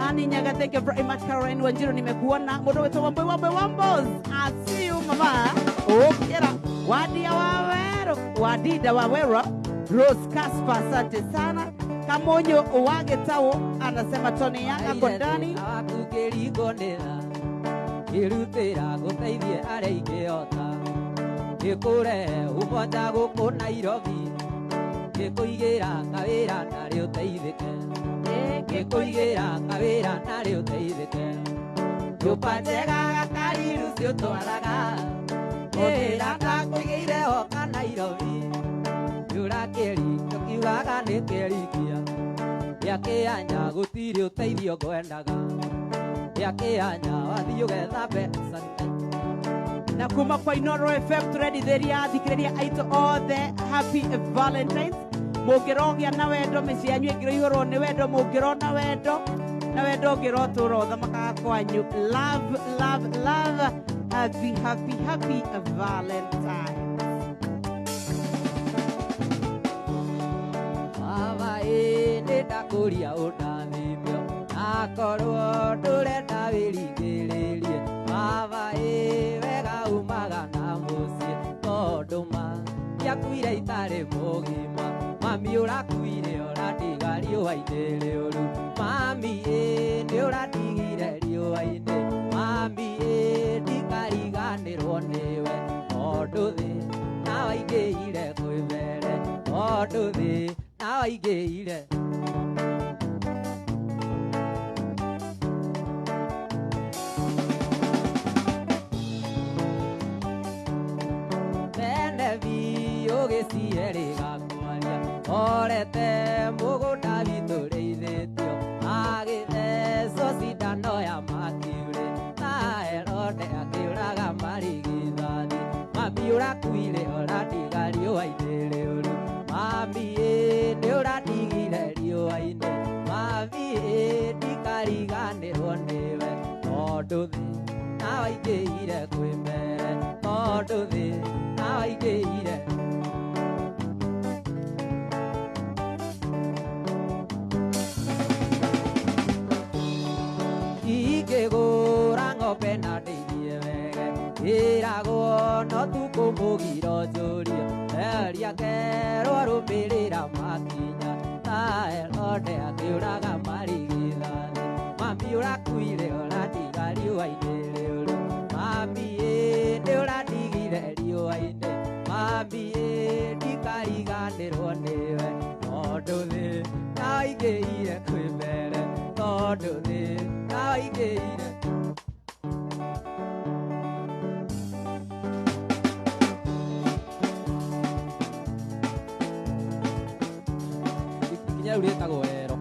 [SPEAKER 2] Ani Nyaga, thank you very much. Caroline Wanjiru, nimekuona. Mudo wetu wambos. I see you, mama. Okera. Wadia wawero. Wadida wawero. Rose Kaspa, asante sana. Kamonyo Uwage Tawo, anasema Tony Young ako ndani.
[SPEAKER 1] Awakukĩringondera irutĩra gũteithie arĩa ingĩhota gĩkũrehe ũmwanja gũkũ Nairobi gĩkũigĩra kawĩra narĩ ũteithĩke gĩkũigĩra kawĩra narĩ ũteithĩke nyũmba njega gakari rũciũ twaraga ĩra ndakũigĩire hoka Nairobi yũra kĩringio kiugaga nĩ kĩringia gĩakĩanya gũtirĩ ũteithio ngwendaga gĩakĩanya wathiĩ ũgethambe
[SPEAKER 2] na kuma kwa Inoro FM turedithĩria thikĩrĩria aitũ othe happy Valentines. Mũngĩrogĩa na wendo mĩciĩ yanyu ĩngĩrĩihũrwo nĩ wendo, mũngĩrona wendo na wendo ũngĩrotũra ũthamakaga kwanyu. Love, love, love. Happy, happy, happy Valentine.
[SPEAKER 1] Baba nĩ ndakũria ũndathimio akorwo ndũrenda wĩringĩrĩrie baba wega umaga na mũciĩ tondũ matiakuire itarĩ mũgima mami ũrakuire ũratiga riũa-inĩ rĩũru mami nĩ ũratigire riũa-inĩ mami ndikariganĩrwo nĩwe tondũ thĩ na waingĩire kwĩ mbere tondũ thĩ na waingĩire ũgĩcierĩga kwaria orete mũgũnda witũ rĩithĩtio agĩthecwo cindano ya makiure na Herode akĩũraga marigithathi mami ũrakuire ũratiga riũa-inĩ rĩũru mami nĩ ũratigire riũa-inĩ mami ndikariganĩrwo nĩwe tondũ thĩ na waingĩire kwĩ mbere tondũ thĩ na waingĩire ingĩgũra ng'ombe na ndĩithie wege ĩragwo no tukũmũgira njũrio eria kerwo rũmĩrĩra makinya ta Herode akĩũraga marigithathi mami ũrakuire ũratiga riũa-inĩ rĩũru mami nĩ ũratigire riũa-inĩ mami ndikariganĩrwo nĩwe tondũ thĩ na waingĩire kwĩ mbere tondũ thĩ na waingĩire ikinya rĩu rĩtagwo wero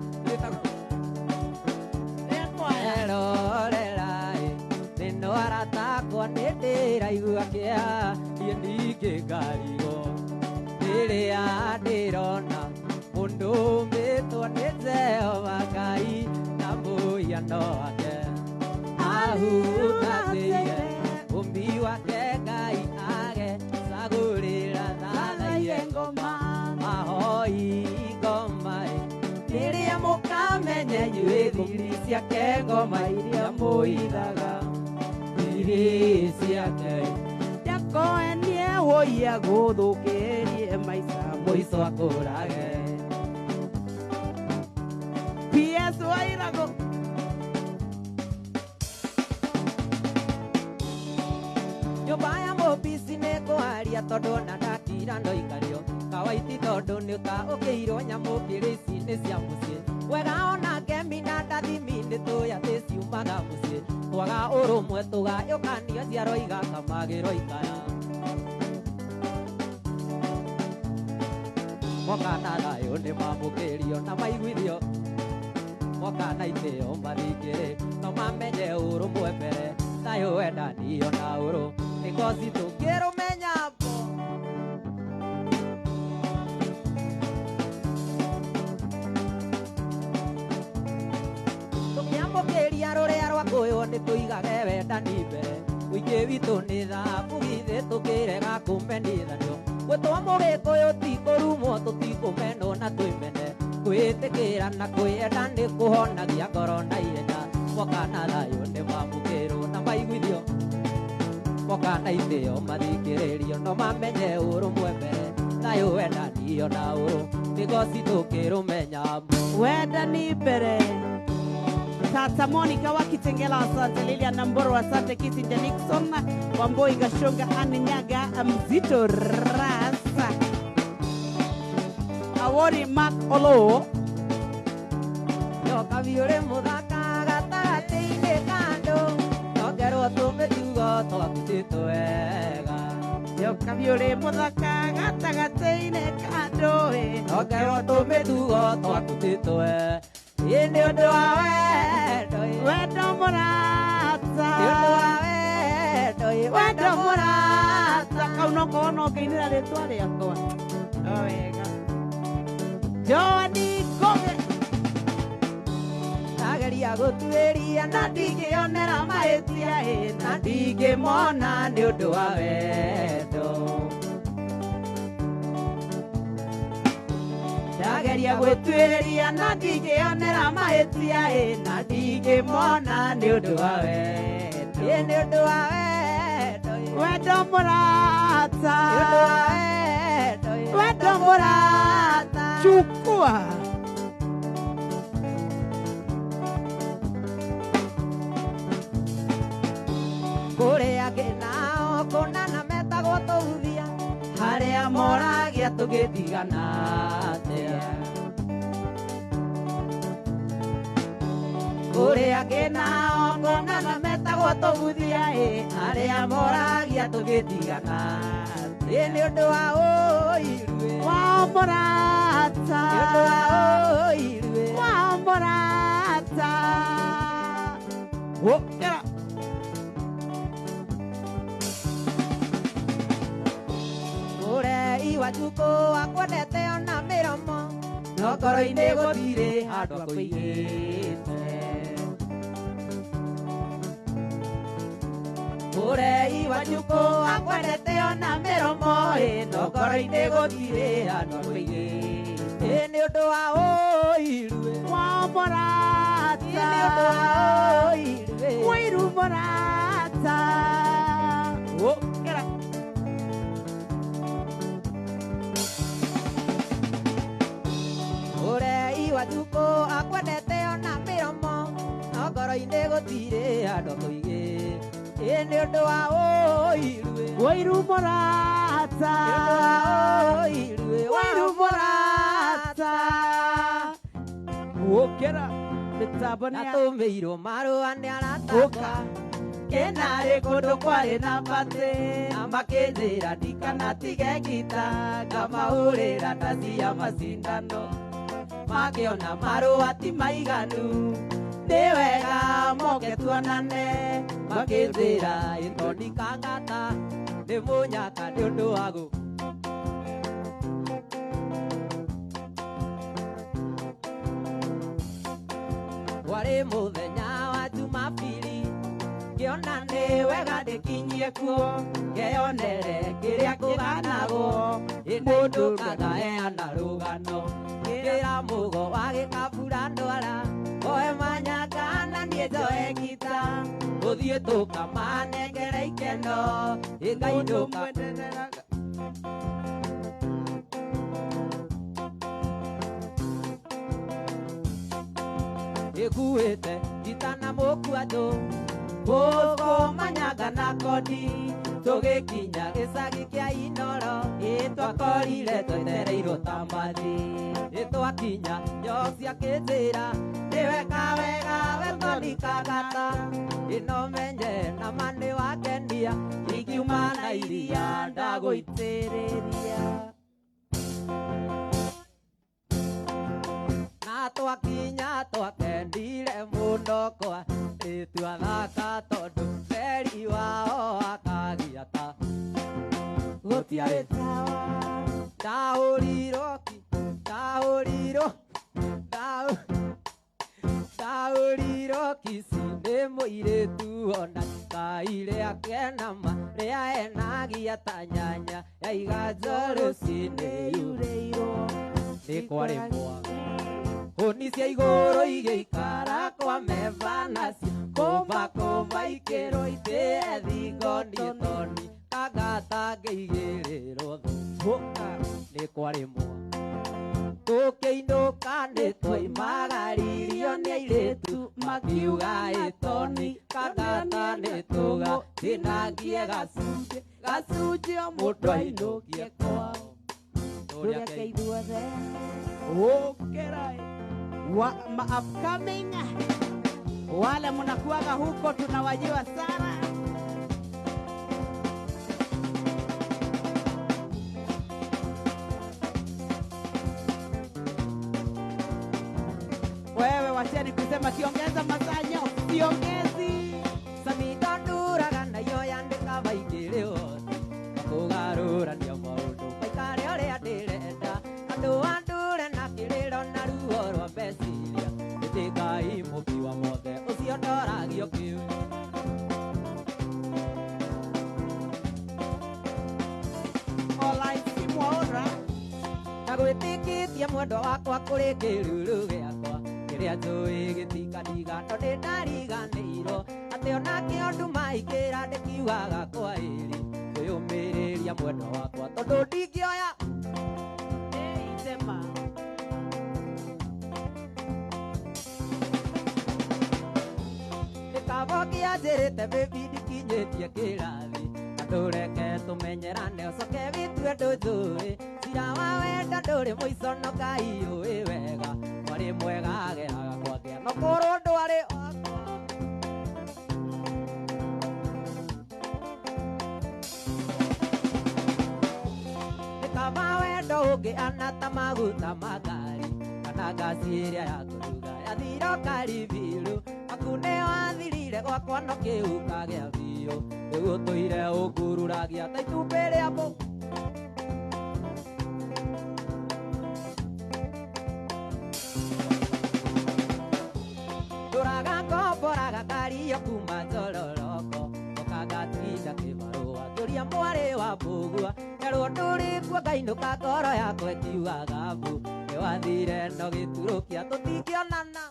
[SPEAKER 1] eroreraĩ nĩno aratakwo nĩ ndĩraigua kĩeha niĩ ningĩ ngarigwo rĩrĩa ndĩrona mũndũ ũmĩtwo nĩ Jehova Ngai na mũhiano wake ahutatĩire ũmbi wake Ngai agecagũrĩra thathaire ngoma mahoi ngoma rĩrĩa mũka ciake ngoma iria mũithaga thiri ciake
[SPEAKER 2] yakoenie woia gũthũkĩrie maica
[SPEAKER 1] mũico akũrage
[SPEAKER 2] PS Wairago
[SPEAKER 1] nyũmba ya mũbici nĩ kũharia tondũ na ndakira ndoikario kawaiti tondũ nĩ ũtaũkĩirwo nyamũ kĩrĩci nĩ cia mũciĩ wega ona ngemi na ndathimi nĩ tũya thĩ ciumaga mũciĩ twaga ũrũmwe tũgayũkanio ciaro igakamagĩrwo ikaya moka na thayũ nĩ mamũkĩrio na maiguithio moka na itĩo mathingĩrĩ no mamenye ũrũmwe mbere thayũ wendanio na ũrũ nĩkosi tũngĩrũmenya mbo tũkĩamũkĩria rũrĩa rwa kũyũ nĩ tũigage wendani mbere mũingĩ witũ nĩ thabu githĩ tũkĩrega kũmenithanio gwĩtwo mũgĩkũyũ ti kũrumwo tũtikũmenwo na twĩmene kwĩtĩkĩra na kwĩenda nĩ kũhonagia ngoro na ihenya moka na thayũ nĩ mamũkĩrwo na maiguithio moka na itĩo mathikĩrĩrio no mamenye ũrũmwe mbere thayũ wendanio na ũrũ nĩgoci tũkĩrũmenya
[SPEAKER 2] wendani mbere Tata Monica wa Kitengela, asante. Lilian Namboro, asante. Kisinja Nixon, Wamboi Gashonga, Anne Nyaga, Mzito Rasa, Awori Mark Olo,
[SPEAKER 1] Yoka viore mudaka gatagatĩ-inĩ kando Nogerwo tũmĩtugo twakitĩtwo wega
[SPEAKER 2] Yoka viore muthaka gatagatĩ-inĩ kando
[SPEAKER 1] Nogerwo tũmĩtugo twakitĩtwo wega Nĩ ũndũ wa wendo
[SPEAKER 2] wendo mũrata
[SPEAKER 1] Nĩ ũndũ wa wendo
[SPEAKER 2] wendo mũrata kau no kono ngĩinĩra rĩtwa rĩakwa wega Joani Goge
[SPEAKER 1] Ndageria gũtuĩria na ndingĩonera mahĩtia na ndingĩmona nĩ ũndũ wa wendo Ndageria gwĩtuĩria na ndingĩonera mahĩtia na ndingĩmona nĩ ũndũ wa wendo nĩ ũndũ wa wendo
[SPEAKER 2] wendo mũrata
[SPEAKER 1] nĩ ũndũ wa wendo
[SPEAKER 2] wendo mũrata chukua
[SPEAKER 1] kũrĩa angĩ nao kũnana metagwo tũhuthia harĩa moragia tũgĩtigana atĩa kũrĩa angĩ nao kũnana metagwo tũhuthia harĩa moragia tũgĩtigana nĩ ũndũ wa ũiru
[SPEAKER 2] wa mũrata
[SPEAKER 1] nĩ ũndũ wa ũiru
[SPEAKER 2] wa mũrata wokera
[SPEAKER 1] Wajuko akwendete ona mĩromo no ngoro-inĩ gũtirĩ handũ akũigĩte Ũrei Wajuko akwendete ona mĩromo no ngoro-inĩ gũtirĩ handũ akũigĩte nĩ ũndũ wa ũiru
[SPEAKER 2] wa mũrata
[SPEAKER 1] nĩ ũndũ wa ũiru
[SPEAKER 2] wĩru mũrata wokera
[SPEAKER 1] Wajuko akwendete ona mĩromo no ngoro-inĩ gũtirĩ handũ akũigĩte nĩ ũndũ wa
[SPEAKER 2] ũiru mũrata wĩru mũrata wokera mĩtambo nĩ
[SPEAKER 1] atũmĩirwo marũa nĩ arataka kenarĩ kũndũ kwarĩ na mbate na makĩnjĩra ndikanatige ngita ngamahũrĩra ndaci ya macindano makĩona marũa ti maiganu nĩ wega moke tuonane makĩnjĩra ĩno ndikang'ata nĩ mũnyaka nĩ ũndũ wagu warĩ mũthenya wa Jumapili ngĩona nĩ wega ndĩkinyie kuo ngeyonere kĩrĩa kũganagwo mũndũ kagaheana rũgano ngĩra mũgo wa gĩkabura ndwara Joe manyaga na nie joe gita Uthie tukamanengere ikeno Ngai ndũkamwenderera Iguite gitana mũkuandũ Mũko manyaga na kodi Tũgĩkinya gĩcagi kĩa Inoro Twakorire twetereirwo ta mbathi Twakinya nyocia kĩnjĩra Nĩweka wega we Tony Kagata Ĩno menye na mani wakenia Ingiuma na iria ndagũitĩrĩria Na twakinya twakendire mũno kwa Twathaka tondũ Feri wao akagia ta Gũtiarĩ tawa Ndahũrirwo ki Ndahũrirwo kisi nĩ mũirĩtu ona kaire akenama rĩa enagia ta nyanya yaiga njorũ cinĩyurĩirwo nĩ kwarĩmwa Hũni cia igũrũ igĩikara kwa meva nacio Kũmba ikĩrwo itĩe thingo niĩ Tony Kagata ngĩigĩrĩrwo thũka nĩ kwarĩmwa Tũkĩinũka nĩ twaimagaririo nĩ airĩtu makiuga Tony Kagata nĩ tũga tinangie gacunjĩ o mũndũ ainũkie kwao tũrĩake ithuothe upcoming wale mnakuaga huko tunawajua sana wewe wacheni kusema kiongeza masanyo siongezi samitonduraga nayo yandĩka baingĩrĩ othe kũgarũrania maũndũ maikare ũrĩa ndĩrenda andũ andũre na kĩrĩro na ruo rwa meciria ĩtĩ Ngai mũmbi wa mothe ũcio ndoragio kĩu olaicimwaũra na gwĩtĩkĩtie mwendwa wakwa kũrĩ kĩruru gĩakwa kĩrĩa njũĩ gĩtikariganĩrwo ndĩ ndariganĩirwo atĩ onake ũndũ maikĩra ndĩkiugaga kwa ĩrĩ kwĩyũmĩrĩria mwendwa wakwa tondũ ndingĩoya itema gĩkabo kĩanjĩrĩte baby ndikinyĩtie kĩrathi Tũreke tũmenyerane ũcoke wĩtue ndũnjũĩ cira wa wenda ndũrĩ mũico no Ngai ũĩ wega mwarĩ mwega ageraga kwagĩa no kũrwo ndwarĩ wakwa Gĩkaba wendo ũngĩ anata maguta ma ngari kana ngasi ĩrĩa ya kũruga yathira karibiru aku nĩ wathirire gwakwa no kĩu kagĩa biũ Rĩu tũire ũngururagia ta itumbĩ rĩa mbũ Ndũraga ngomboraga kario kuma Njororoko Ũkangatinda kĩbarũa ngĩũria mwarĩ wa mbũgua Ngerwo ndũrĩkuo ngainũka ngoro yakwa ĩkiugaga mbu Nĩwathire no gĩturũkia tũtingĩonana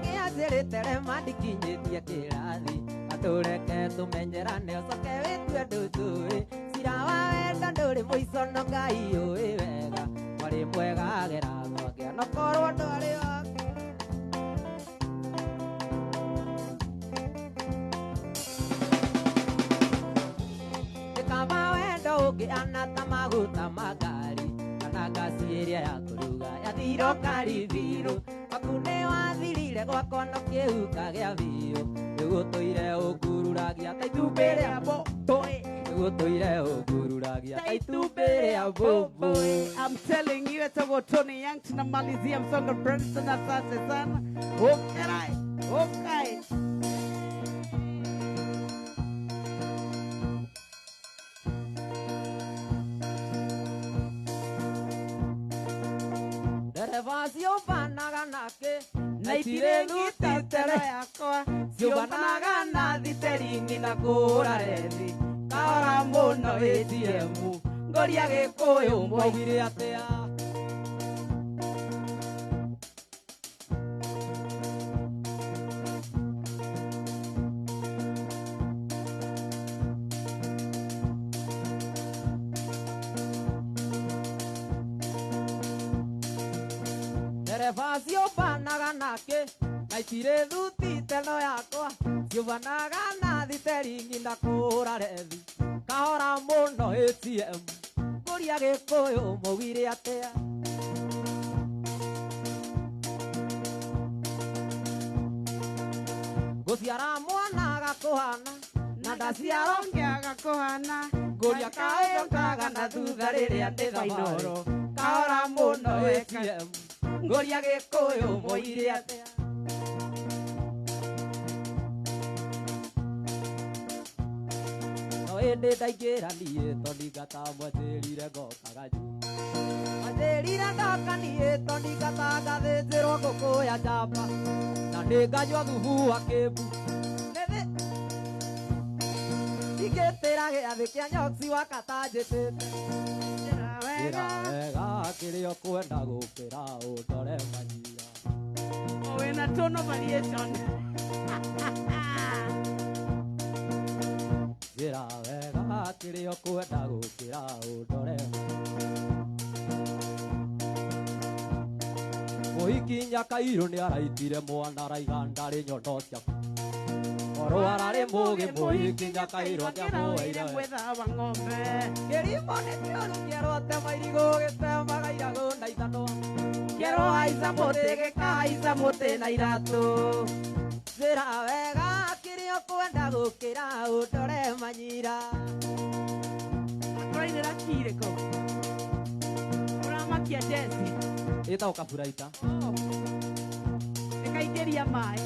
[SPEAKER 1] Gĩanjĩrĩte ndikinyĩtie kĩrathi na tũreke tũmenyerane ũcoke wĩtue ndũnjũĩ cira wa wenda ndũrĩ mũico no Ngai ũĩ wega mwarĩ mwega ageraga kwagĩa no korwo ndwarĩ wakwa Gĩkaba wendo ũngĩ anata maguta ma ngari kana ngasi ĩrĩa ya kũruga yathirwo karibiru aku nĩ wathirire gwakwa no kĩu kagĩa biũ Rĩu tũire ũngururagia ta itumbĩ rĩa mbũmbũĩ Rĩu tũire ũngururagia ta itumbĩ rĩa mbũmbũĩ I'm telling you etagwo Tony Young tunamalizia msongo Branston asante sana okay Dereva ciũmbanaga nake na itirĩ ngĩtetero yakwa ciũmbanaga na thiteringi na kũra rethi kahora mũno ATM ngoria Gĩkũyũ mwaugire atĩa Ndereba ciũmbanaga nake na itirĩ thuti teno yakwa ciũmbanaga na thiteringi na kũhũra rethi kahora mũno ATM ngoria Gĩkũyũ mwaugire atĩa gũciara mwana gakũhana na ndaciarwo
[SPEAKER 2] ngĩaga kũhana
[SPEAKER 1] ngoria kaũyũ kagana thutha rĩrĩa ndĩ thabarĩ kahora mũno ATM ngoria Gĩkũyũ mwaugire atĩa no ĩndĩ ndaingĩra niĩ tondingata mwanjĩrire ngokaga juu mwanjĩrire ndoka niĩ tondingata ngathĩnjĩrwo ngũkũ ya njamba na nĩnganyua thubu wa kĩmbu ingĩtĩra gĩathĩ kĩa nyoksi wakatanjĩtĩte njĩra wega kĩrĩa ũkwenda gũkĩra ũndore manyira
[SPEAKER 2] wĩna tone of variation
[SPEAKER 1] njĩra wega kĩrĩa ũkwenda gũkĩra ũndore mũhiki Nyakairũ nĩaraitire mwana araiga ndarĩ nyondo ciaku oro ararĩ mũgĩ mũhiki Nyakairũ akĩmũheire
[SPEAKER 2] gwĩthaba ng'ombe
[SPEAKER 1] kĩrimo nĩ kĩoru kĩerwo tema irigũ gĩtemaga iragũ na ithanwa
[SPEAKER 2] kĩerwo haica mũtĩ gĩkahaica mũtĩ na iratũ
[SPEAKER 1] njĩra wega kĩrĩa ũkwenda gũkĩra ũndore manyira
[SPEAKER 2] ũrainĩra kirĩko ũramakia Jesi
[SPEAKER 1] ĩtagwo kaburaita
[SPEAKER 2] ĩkaingĩria maĩ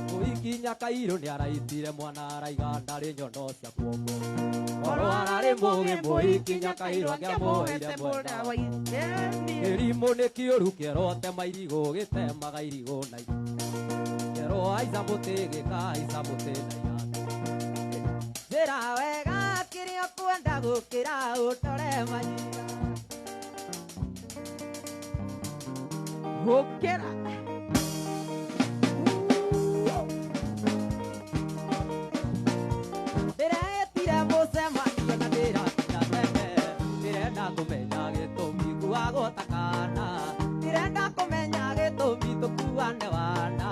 [SPEAKER 1] mũhiki Nyakairũ nĩaraitire mwana araiga ndarĩ nyondo cia kuongo oro ararĩ mũgĩ mũhiki Nyakairũ akĩmũheire mwenda kĩrimũ nĩ kĩũru kĩerwo tema irigũ gĩtemaga irigũ na kĩerwo haica mũtĩ gĩkahaica mũtĩ na iratũ njĩra wega kĩrĩa ũkwenda gũkĩra ũndore manyira
[SPEAKER 2] gũkĩra
[SPEAKER 1] ndĩretire mũcemanio na ndĩratira tene ndĩrenda kũmenya gĩtũmi kuagota kana ndĩrenda kũmenya gĩtũmi tũkuane wana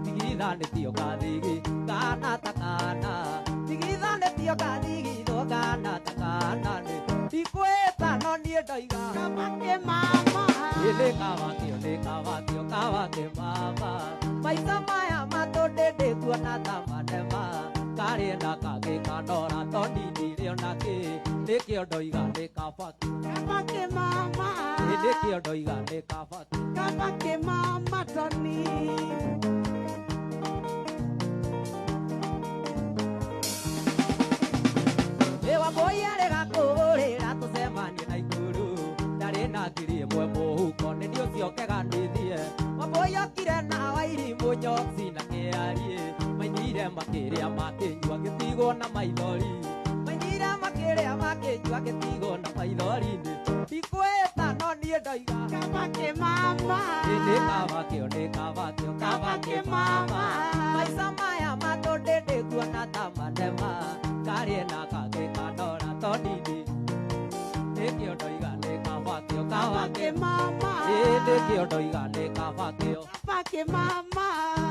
[SPEAKER 1] tigithanĩtio gathigi kana ta kana tigithanĩtio gathigi no kana ta kana ndikwĩta no niĩ ndoiga
[SPEAKER 2] kabake mama
[SPEAKER 1] nĩ kawakio kawake mama maica maya matũndĩndĩ kuona ta manema karĩenda kagĩkanora tondindi rĩo nakĩ nĩkĩo ndoiga nĩ kabakio
[SPEAKER 2] kabake mama
[SPEAKER 1] nĩkĩo ndoiga nĩ kabakio
[SPEAKER 2] kabake mama Tony
[SPEAKER 1] Wambũi arega kũhũrĩra tũcemanie na igũrũ ndarĩ na ngiri ĩmwe mũhuko nĩ niĩ ũciokaga ndĩthie Wambũi okire na Wairimũ nyoksi na kĩarie mainyire makĩrĩa makĩnyua ngĩtigwo na maithori mainyire makĩrĩa makĩnyua ngĩtigwo na maithori-inĩ ndikwĩta no niĩ ndoiga
[SPEAKER 2] kabake mama
[SPEAKER 1] nĩ kabakio kabake mama maica maya matũndĩndĩ kuona ta manema karĩenda kagĩkanora tondindi nĩkĩo ndoiga nĩ kabakio
[SPEAKER 2] kabake mama
[SPEAKER 1] nĩkĩo ndoiga nĩ kabakio
[SPEAKER 2] kabake mama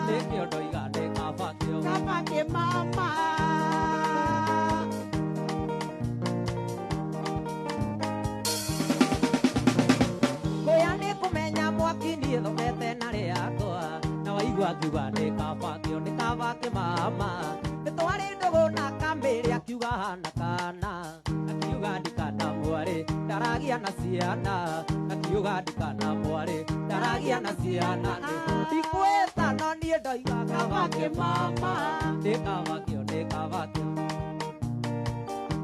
[SPEAKER 1] nĩkĩo ndoiga nĩ kabakio
[SPEAKER 2] kabake mama
[SPEAKER 1] kũya nĩ kũmenya mwaki niĩ thomete na rĩakwa na waigua akiuga nĩ kabakio nĩ kabake mama nĩtwarĩ ndũgũ na kamĩrĩ akiuga hana kana akiuga ndikana mwarĩ ndaragia na ciana akiuga ndikana mwarĩ ndaragia na ciana ndikwĩta no niĩ ndoiga kabake mama nĩ kabakio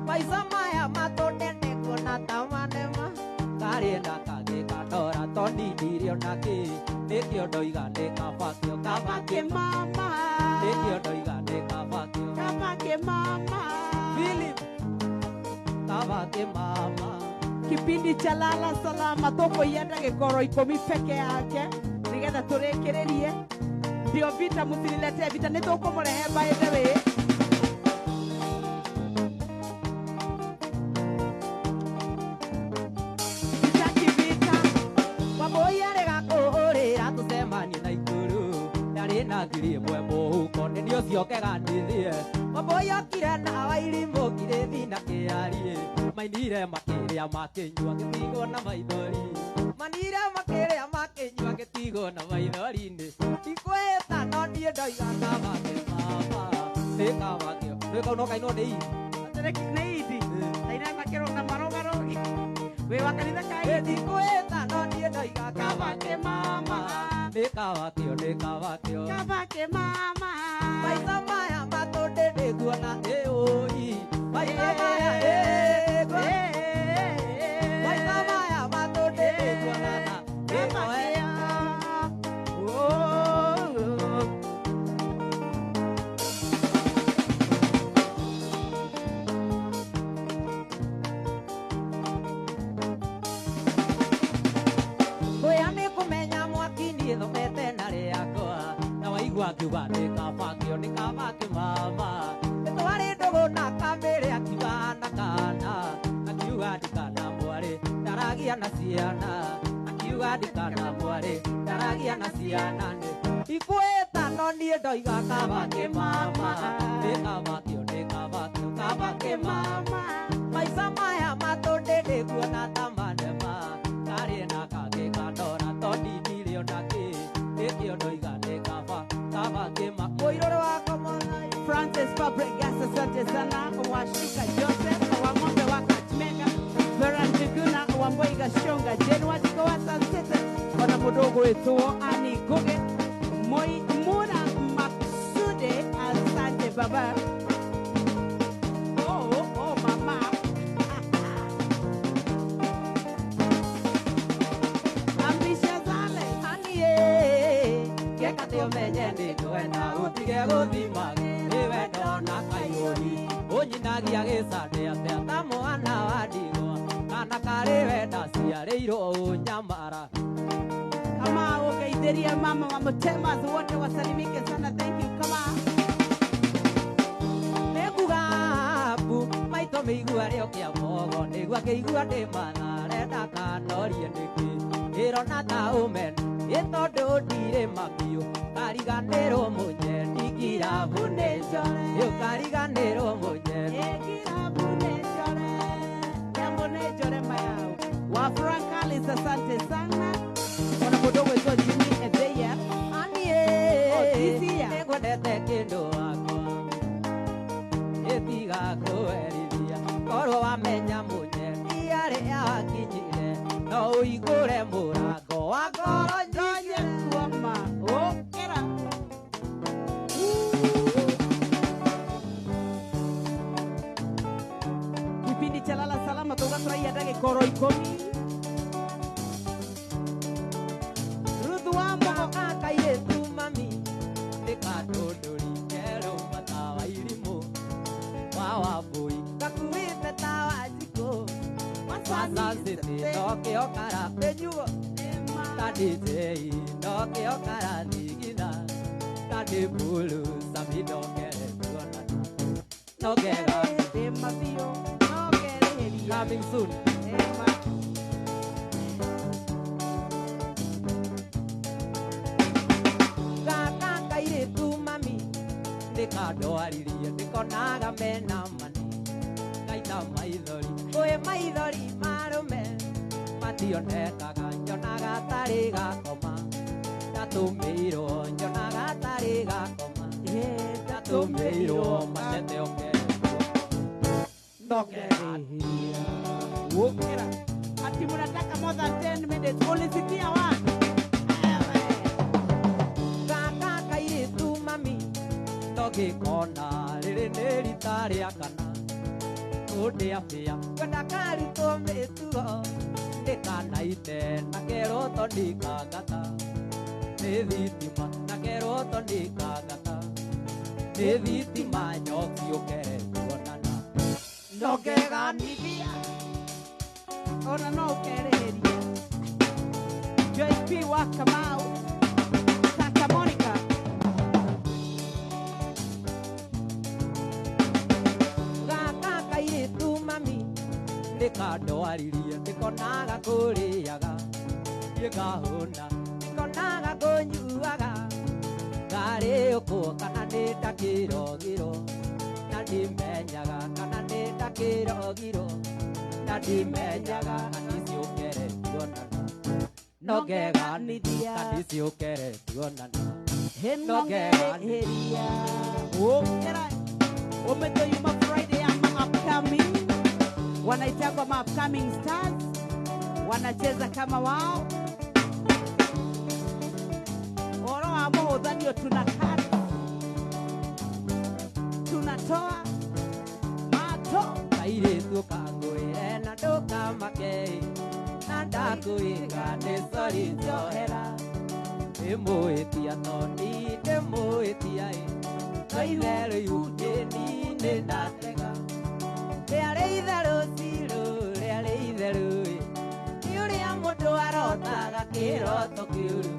[SPEAKER 1] maica maya matũndĩndĩ kuona ta manema karĩenda kagĩkanora tondindi rĩo nakĩ nĩkĩo ndoiga nĩ kabakio
[SPEAKER 2] kabake mama
[SPEAKER 1] nĩkĩo ndoiga nĩ kabakio
[SPEAKER 2] kabake Kabake mama.
[SPEAKER 1] Philip kabake mama.
[SPEAKER 2] Kipindi cha lala salama toko yenda gikoro 10 peke yake nigetha turekererie ndio vita musililete vita nitukumrehe by the way.
[SPEAKER 1] Ngiri mwe muhuko ndio ciokega ndithie maboya kire na wairimu kire thina kiarie mainire makiria makinyua gitigo na maithori manire makiria makinyua gitigo na maithori ni ikweta no ndie ndoiga kama mama nikawakio niko kaino ni
[SPEAKER 2] neidi aina makero na marogaro we wakanitha kai
[SPEAKER 1] ikweta no ndie ndoiga kama mama Nikawakio
[SPEAKER 2] Kabake mama
[SPEAKER 1] Maitha maya matonde niguona eoi Maitha maya Maitha maya matonde niguona na
[SPEAKER 2] Kabake
[SPEAKER 1] thomete na riakwa na waigua kiuga nikabakio mama twari ndugu na kamere akiuga na kana akiuga ndikana mwari ndaragia na ciana akiuga ndikana mwari ndaragia na ciana ikweta no nie ndoiga kabake mama nikabakio kabake mama maica maya matonde niguona ta manema kari na kage kandora tondini
[SPEAKER 2] Francis Fabregas, asante sana. Washika Joseph, Wangombe Wakatmenga, Veranjiguna, Wamboiga Shonga, Jenwa Jikowa Sansete, Wana Mudogo Etuo, Ani Goge, Moi Muna Maksude, asante baba. Oh, mama. Ambisha zale,
[SPEAKER 1] Anie, Kekatio Mejendi, Tuena, Utige Gudimagi. Wendona kaiori onyinagia gicande atia ta mwana wa ndigwa kana kari wenda ciarĩirwo nyamara
[SPEAKER 2] kama ugeithiria mama wa Mutema wote wasalimike sana. Thank you. Kama
[SPEAKER 1] nĩnguga mbu maitho mĩigua rĩo kĩa mogo nĩgua kĩigua ndĩ manarenda kanorie nĩkĩ ĩrona ta ũmena ĩtondũ ndirĩ mabiũ kariganĩrwo mũnyendi kirabu nejore yo kariganĩrwo mũnyendi
[SPEAKER 2] kirabu nejore jambo nejore mayao wa Frankali, asante sana. Kuna mudogo wetu Jimmy Ezeya
[SPEAKER 1] anie nĩngwendete kĩndũ wakwa ĩtiga kũwerithia korwo wamenya mũnyendi arĩa wakinyire no ũhingũre mũrango wa ngoro nyinyi
[SPEAKER 2] kuoma okera kipindi cha lala salama tugafurahia ndagĩkoro 10 Ruth Wambo
[SPEAKER 1] akairĩtu mami nĩkandũndũri kerũ matawa irimũ wa Wambui gakuĩte tawa njikũ masasĩtĩ nokĩo karapenyuo kadijei nokĩo karathigitha kadĩmbulu samidokere tuonana nokega
[SPEAKER 2] Mabio nogereheria
[SPEAKER 1] coming soon gaka kairĩtu mami nĩkandwaririe nĩkonaga mena mani ngaita maithori ũĩ maithori marũme mationekaga nyonaga tarĩ gakoma ndatũmĩirwo nyonaga tarĩ gakoma ndatũmĩirwo macete okeretwo
[SPEAKER 2] nogereheria okera ati mnataka more than 10 minutes ulisikia wapi
[SPEAKER 1] gaka kairĩtu mami ndogĩkona rĩrĩ nĩ rita rĩa kana ũndĩabĩa kwenda karutwo mĩtugo ndĩkanaite na keroto ndikangata nĩ thitima na keroto ndikangata nĩ thitima nyoki ũkere tuonana
[SPEAKER 2] Ndũngeganithia ona no ũkerĩhĩria. Joyce P. wa Kamau, Santa Monica.
[SPEAKER 1] gaka kairĩtu mami ndĩkandwaririe ndĩkonaga kũrĩaga niĩ ngahũna ndĩkonaga kũnyuaga ngarĩũkwo kana nĩ ndakĩrogiro na ndimenyaga kana nĩ ndakĩrogiro na ndimenyaga kaniciũkere tuonana no ngeganithia kaniciũkere tuonana
[SPEAKER 2] no ngerĩhĩria. Ũkĩra umetoyuma Friday ama upcoming, wanaitagwa ma upcoming stars, wanacheza kama wao. Oro wa mũhũthanio tunakata, tunatoa mato.
[SPEAKER 1] kairĩtu kangwĩre na ndũkamake na ndakwĩra nĩ sori njohera ndĩmũĩtia tondi ndĩmũĩtia kaitherũ yukĩni nĩ ndatega rĩarĩ itherũ cirũ rĩarĩ itherũ nĩ ũrĩa mũndũ arotaga kĩroto kĩũru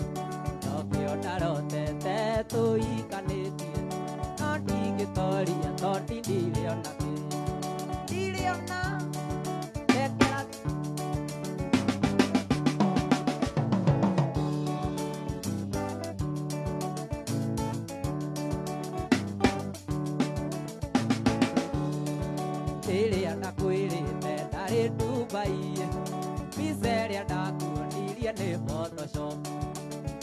[SPEAKER 1] no kĩo ndarotete tũikanĩtie no ndingĩtoria tondi ndirĩona ndiriona tekera ĩrĩa ndakwĩrĩte ndarĩ Dubai mbica ĩrĩa ndakuonirie nĩ Photoshop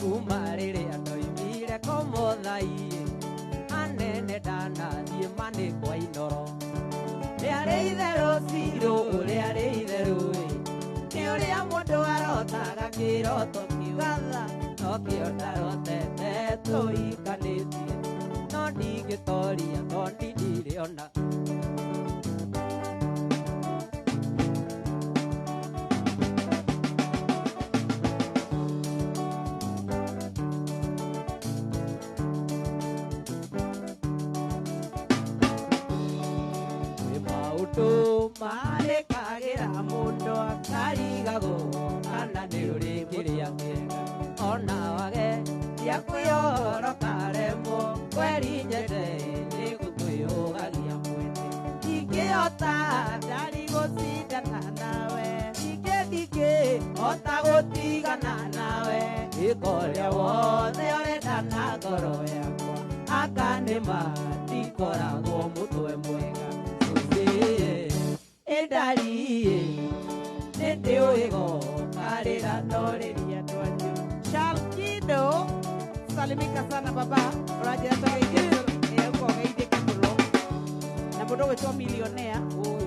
[SPEAKER 1] kuma rĩrĩa ndoimire Komothai anene ndanathiĩ manĩkwa inoro rĩarĩ itherũ cirũ rĩarĩ itherũ nĩ ũrĩa mũndũ arotaga kĩroto kiugatha no kĩo ndarotete tũikanĩtie no ndingĩtoria tondi ndirĩona marĩkagĩra mũndũ akarigagwo kana nĩ ũrĩ kĩrĩa kĩega ona wage cia kwĩyohoro karemwo kweri nyende nĩ gũtwĩyũgagia mwene ingĩhota ndari gũcindana nawe ndingĩhota gũtigana nawe ĩkorĩa wothe ũrenda na ngoro yakwa aka nĩma ndikoragwo mũtwe mwega ndariĩ nĩndĩ ũĩgo karĩra ndorĩria ndwanyu.
[SPEAKER 2] Shalkido, salimika sana baba. Unajua geithĩke mũno na mũndũ gwĩtwo millionaire.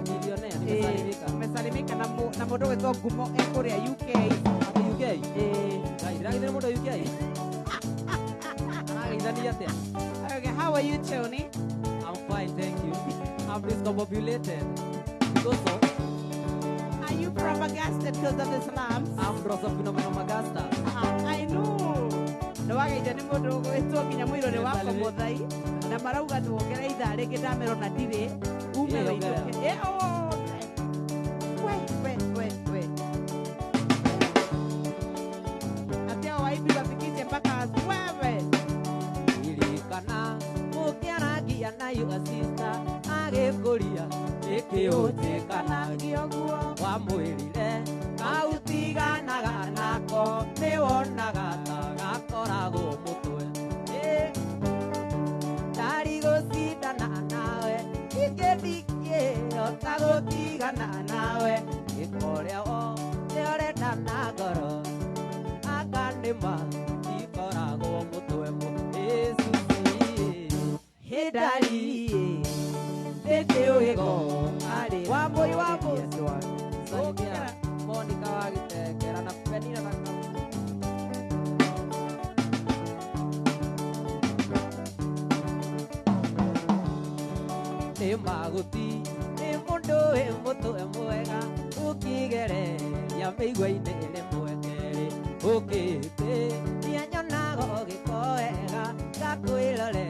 [SPEAKER 1] Millionaire nimesalimika.
[SPEAKER 2] Mesalimika na mũndũ gwĩtwo Ngumo kũrĩa UK.
[SPEAKER 1] UK? Ndĩragithĩra mũndũ UK? Arageithania atĩa?
[SPEAKER 2] Okay, how are you, Tony?
[SPEAKER 1] I'm fine, thank you. I'm discombobulated. Also,
[SPEAKER 2] are you propagated because of the slums?
[SPEAKER 1] I'm Drosophinomeno Magasta.
[SPEAKER 2] I know. Ndwageithia nĩ mũndũ gwĩtwo nginya mũirũrĩ wa Komothai na marauga tuongere ithaa rĩngĩ ndamĩrwo na ndirĩ ume wĩitũke. We. Ati hao waibi wafikishe mpaka wewe.
[SPEAKER 1] Ilikana mũkĩaragia na you sister agĩkũria ĩkĩũnjĩkanagio guo wamwĩrire kautiganaga nako nĩwonaga ta gakoragwo mũtwe ndari gũcindana nawe ingĩndingĩhota gũtigana nawe gĩkorĩa wothe ũrenda na ngoro aka nĩma ndikoragwo mũtwe hĩndari ndĩndĩ ũgĩgo arĩ wambũi Sokia Monica wa Gĩtengera na Penina na nĩ maguti nĩ mũndũ wĩ mũtwe mwega ũkĩgereria mĩigua-inĩ rĩmwe kerĩ ũkĩte nĩanyonaga ũgĩko wega ngakwĩrore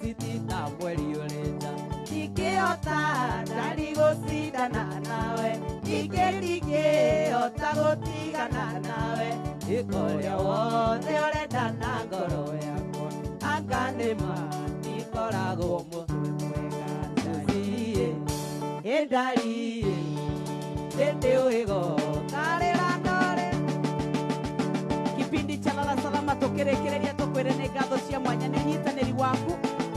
[SPEAKER 1] sitita mweri ũrĩnja ndingĩhota ndari gũcindana nawe ndingĩhota gũtigana nawe ĩka ũrĩa wothe ũrenda na ngoro yakwa anga nĩma ndikoragwo mũndũ mwega ndariĩ ndariĩ ndĩ ũĩgokarĩra ndore.
[SPEAKER 2] Kipindi cha Lala Salama tukirekereria tukwire nĩ ngatho cia mwanya nĩ nyitanĩri waku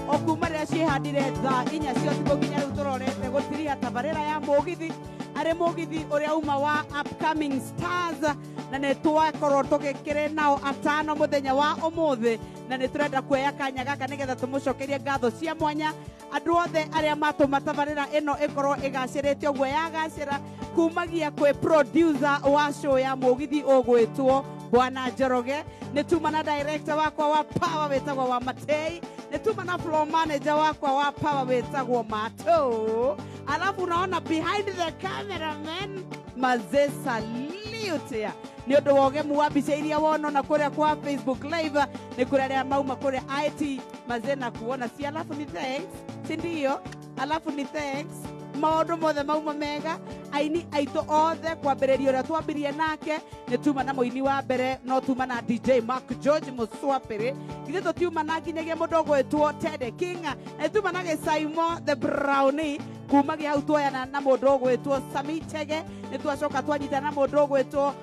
[SPEAKER 2] o kuma rĩrĩa ciĩhandire thaa inya cia ũtukũ nginya rĩu tũrorete gũtiria tabarĩra ya mũgithi arĩ mũgithi ũrĩa uma wa Upcoming Stars na nĩ twakorwo tũgĩkĩrĩ nao atano mũthenya wa ũmũthĩ na nĩ tũrenda kuoya kanya gaka nĩgetha tũmũcokerie ngatho cia mwanya andũ othe arĩa matũma tabarĩra ĩno ĩkorwo ĩgacĩrĩte ũguo yagacĩra kumagia kwĩ producer wa show ya mũgithi ũgwĩtwo Bwana Njoroge, nĩ tuma na director wakwa wa Power wĩtagwo wa Matei, nĩ tuma na floor manager wakwa wa Power wĩtagwo Mato, alafu unaona behind the cameraman Mazee salute nĩ ũndũ wa ũgemu wa mbica iria wona na kũrĩa kwa Facebook live nĩ kũrĩa arĩa mauma kũrĩa IT Mazee na kuona si alafu ni thanks si ndio alafu ni thanks maũndũ mothe mauma mega aini aitũ othe kwambĩrĩria ũrĩa twambirie nake nĩ tuma na mũini wa mbere no tuma na DJ Mark George Mũswapĩrĩ githĩ tũtiuma na nginyagia mũndũ ũgwĩtwo Tede King nĩ tuma na Gĩcaimo the Brownie kumagia hau tuoyana na mũndũ ũgwĩtwo Sami Chege nĩ twacoka twanyitana na mũndũ ũgwĩtwo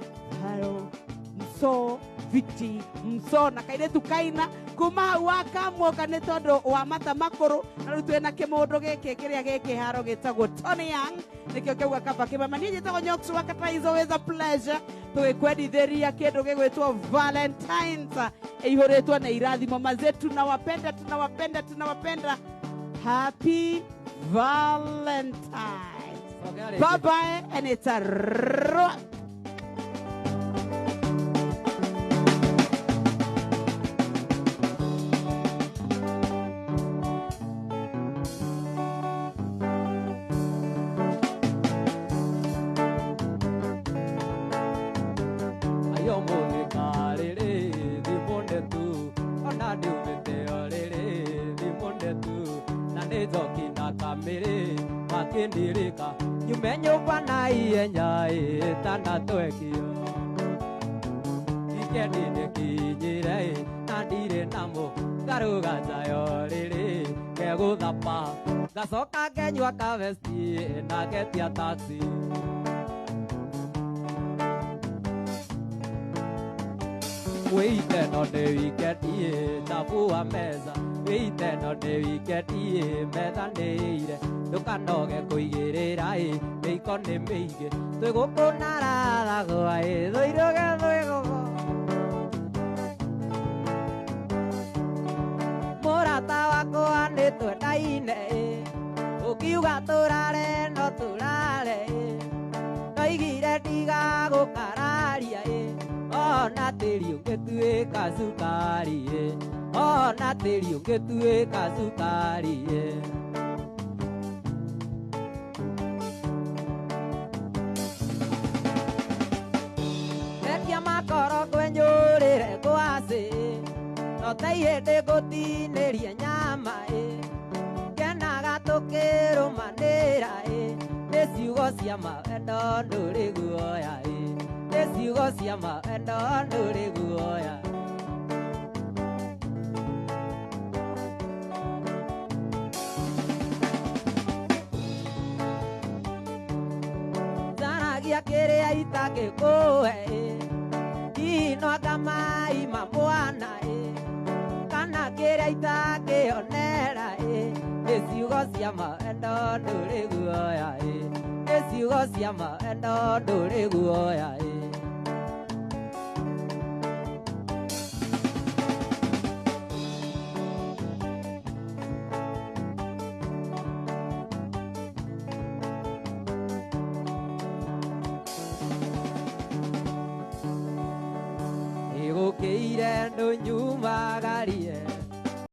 [SPEAKER 2] Haro Mso Viti Mso na kairĩtu kaina kuma hau wakamwoka nĩ tondũ wa mata makũrũ na rĩu twĩna kĩmũndũ gĩkĩ kĩrĩa gĩkĩ haro gĩtagwo Tony Young nĩkĩo kĩuga kaba kĩmama niĩ njĩtagwo Nyox Wakata is always a pleasure tũgĩkwendithĩria kĩndũ gĩgwĩtwo Valentines ĩihũrĩtwo na irathimo Mazee tunawapenda tunawapenda tunawapenda happy Valentines bye bye and it's a rock.
[SPEAKER 1] Ndirika nyumenyũmba na ihenya tana twekio ikendi nĩkinyire na ndirĩ namo ngarũga njayo rĩrĩ kegũthapa ngacoka ngenyua kavesti na ngetia taxi wĩite no nĩ wikendi chafua meza wĩite no nĩ wikendi metha nĩire ndũkanoge kũigĩrĩra mĩiko nĩ mĩingĩ twĩgũkũnarathagwa thũirũge thwĩgũgo mũrata wakwa nĩ twendaine ũkiuga tũrare no tũrare ndoigire ndigagũkararia ona tĩri ũngĩtuĩka cukari ona tĩri ũngĩtuĩka cukari makoro kwenyũrĩre ngwacĩ no ta ihĩndĩ ngũtinĩrie nyama kenaga tũkĩrũmanĩra nĩ ciugo cia mawendo ndũrĩ guoya nĩ ciugo cia mawendo ndũrĩ guoya caragia kĩrĩa itangĩkũhe inoanga mai mabwana kana kĩrĩa itangĩonera nĩ ciugo cia mawendo ndũrĩ guoya nĩ ciugo cia mawendo ndũrĩ guoya ndũnyumaga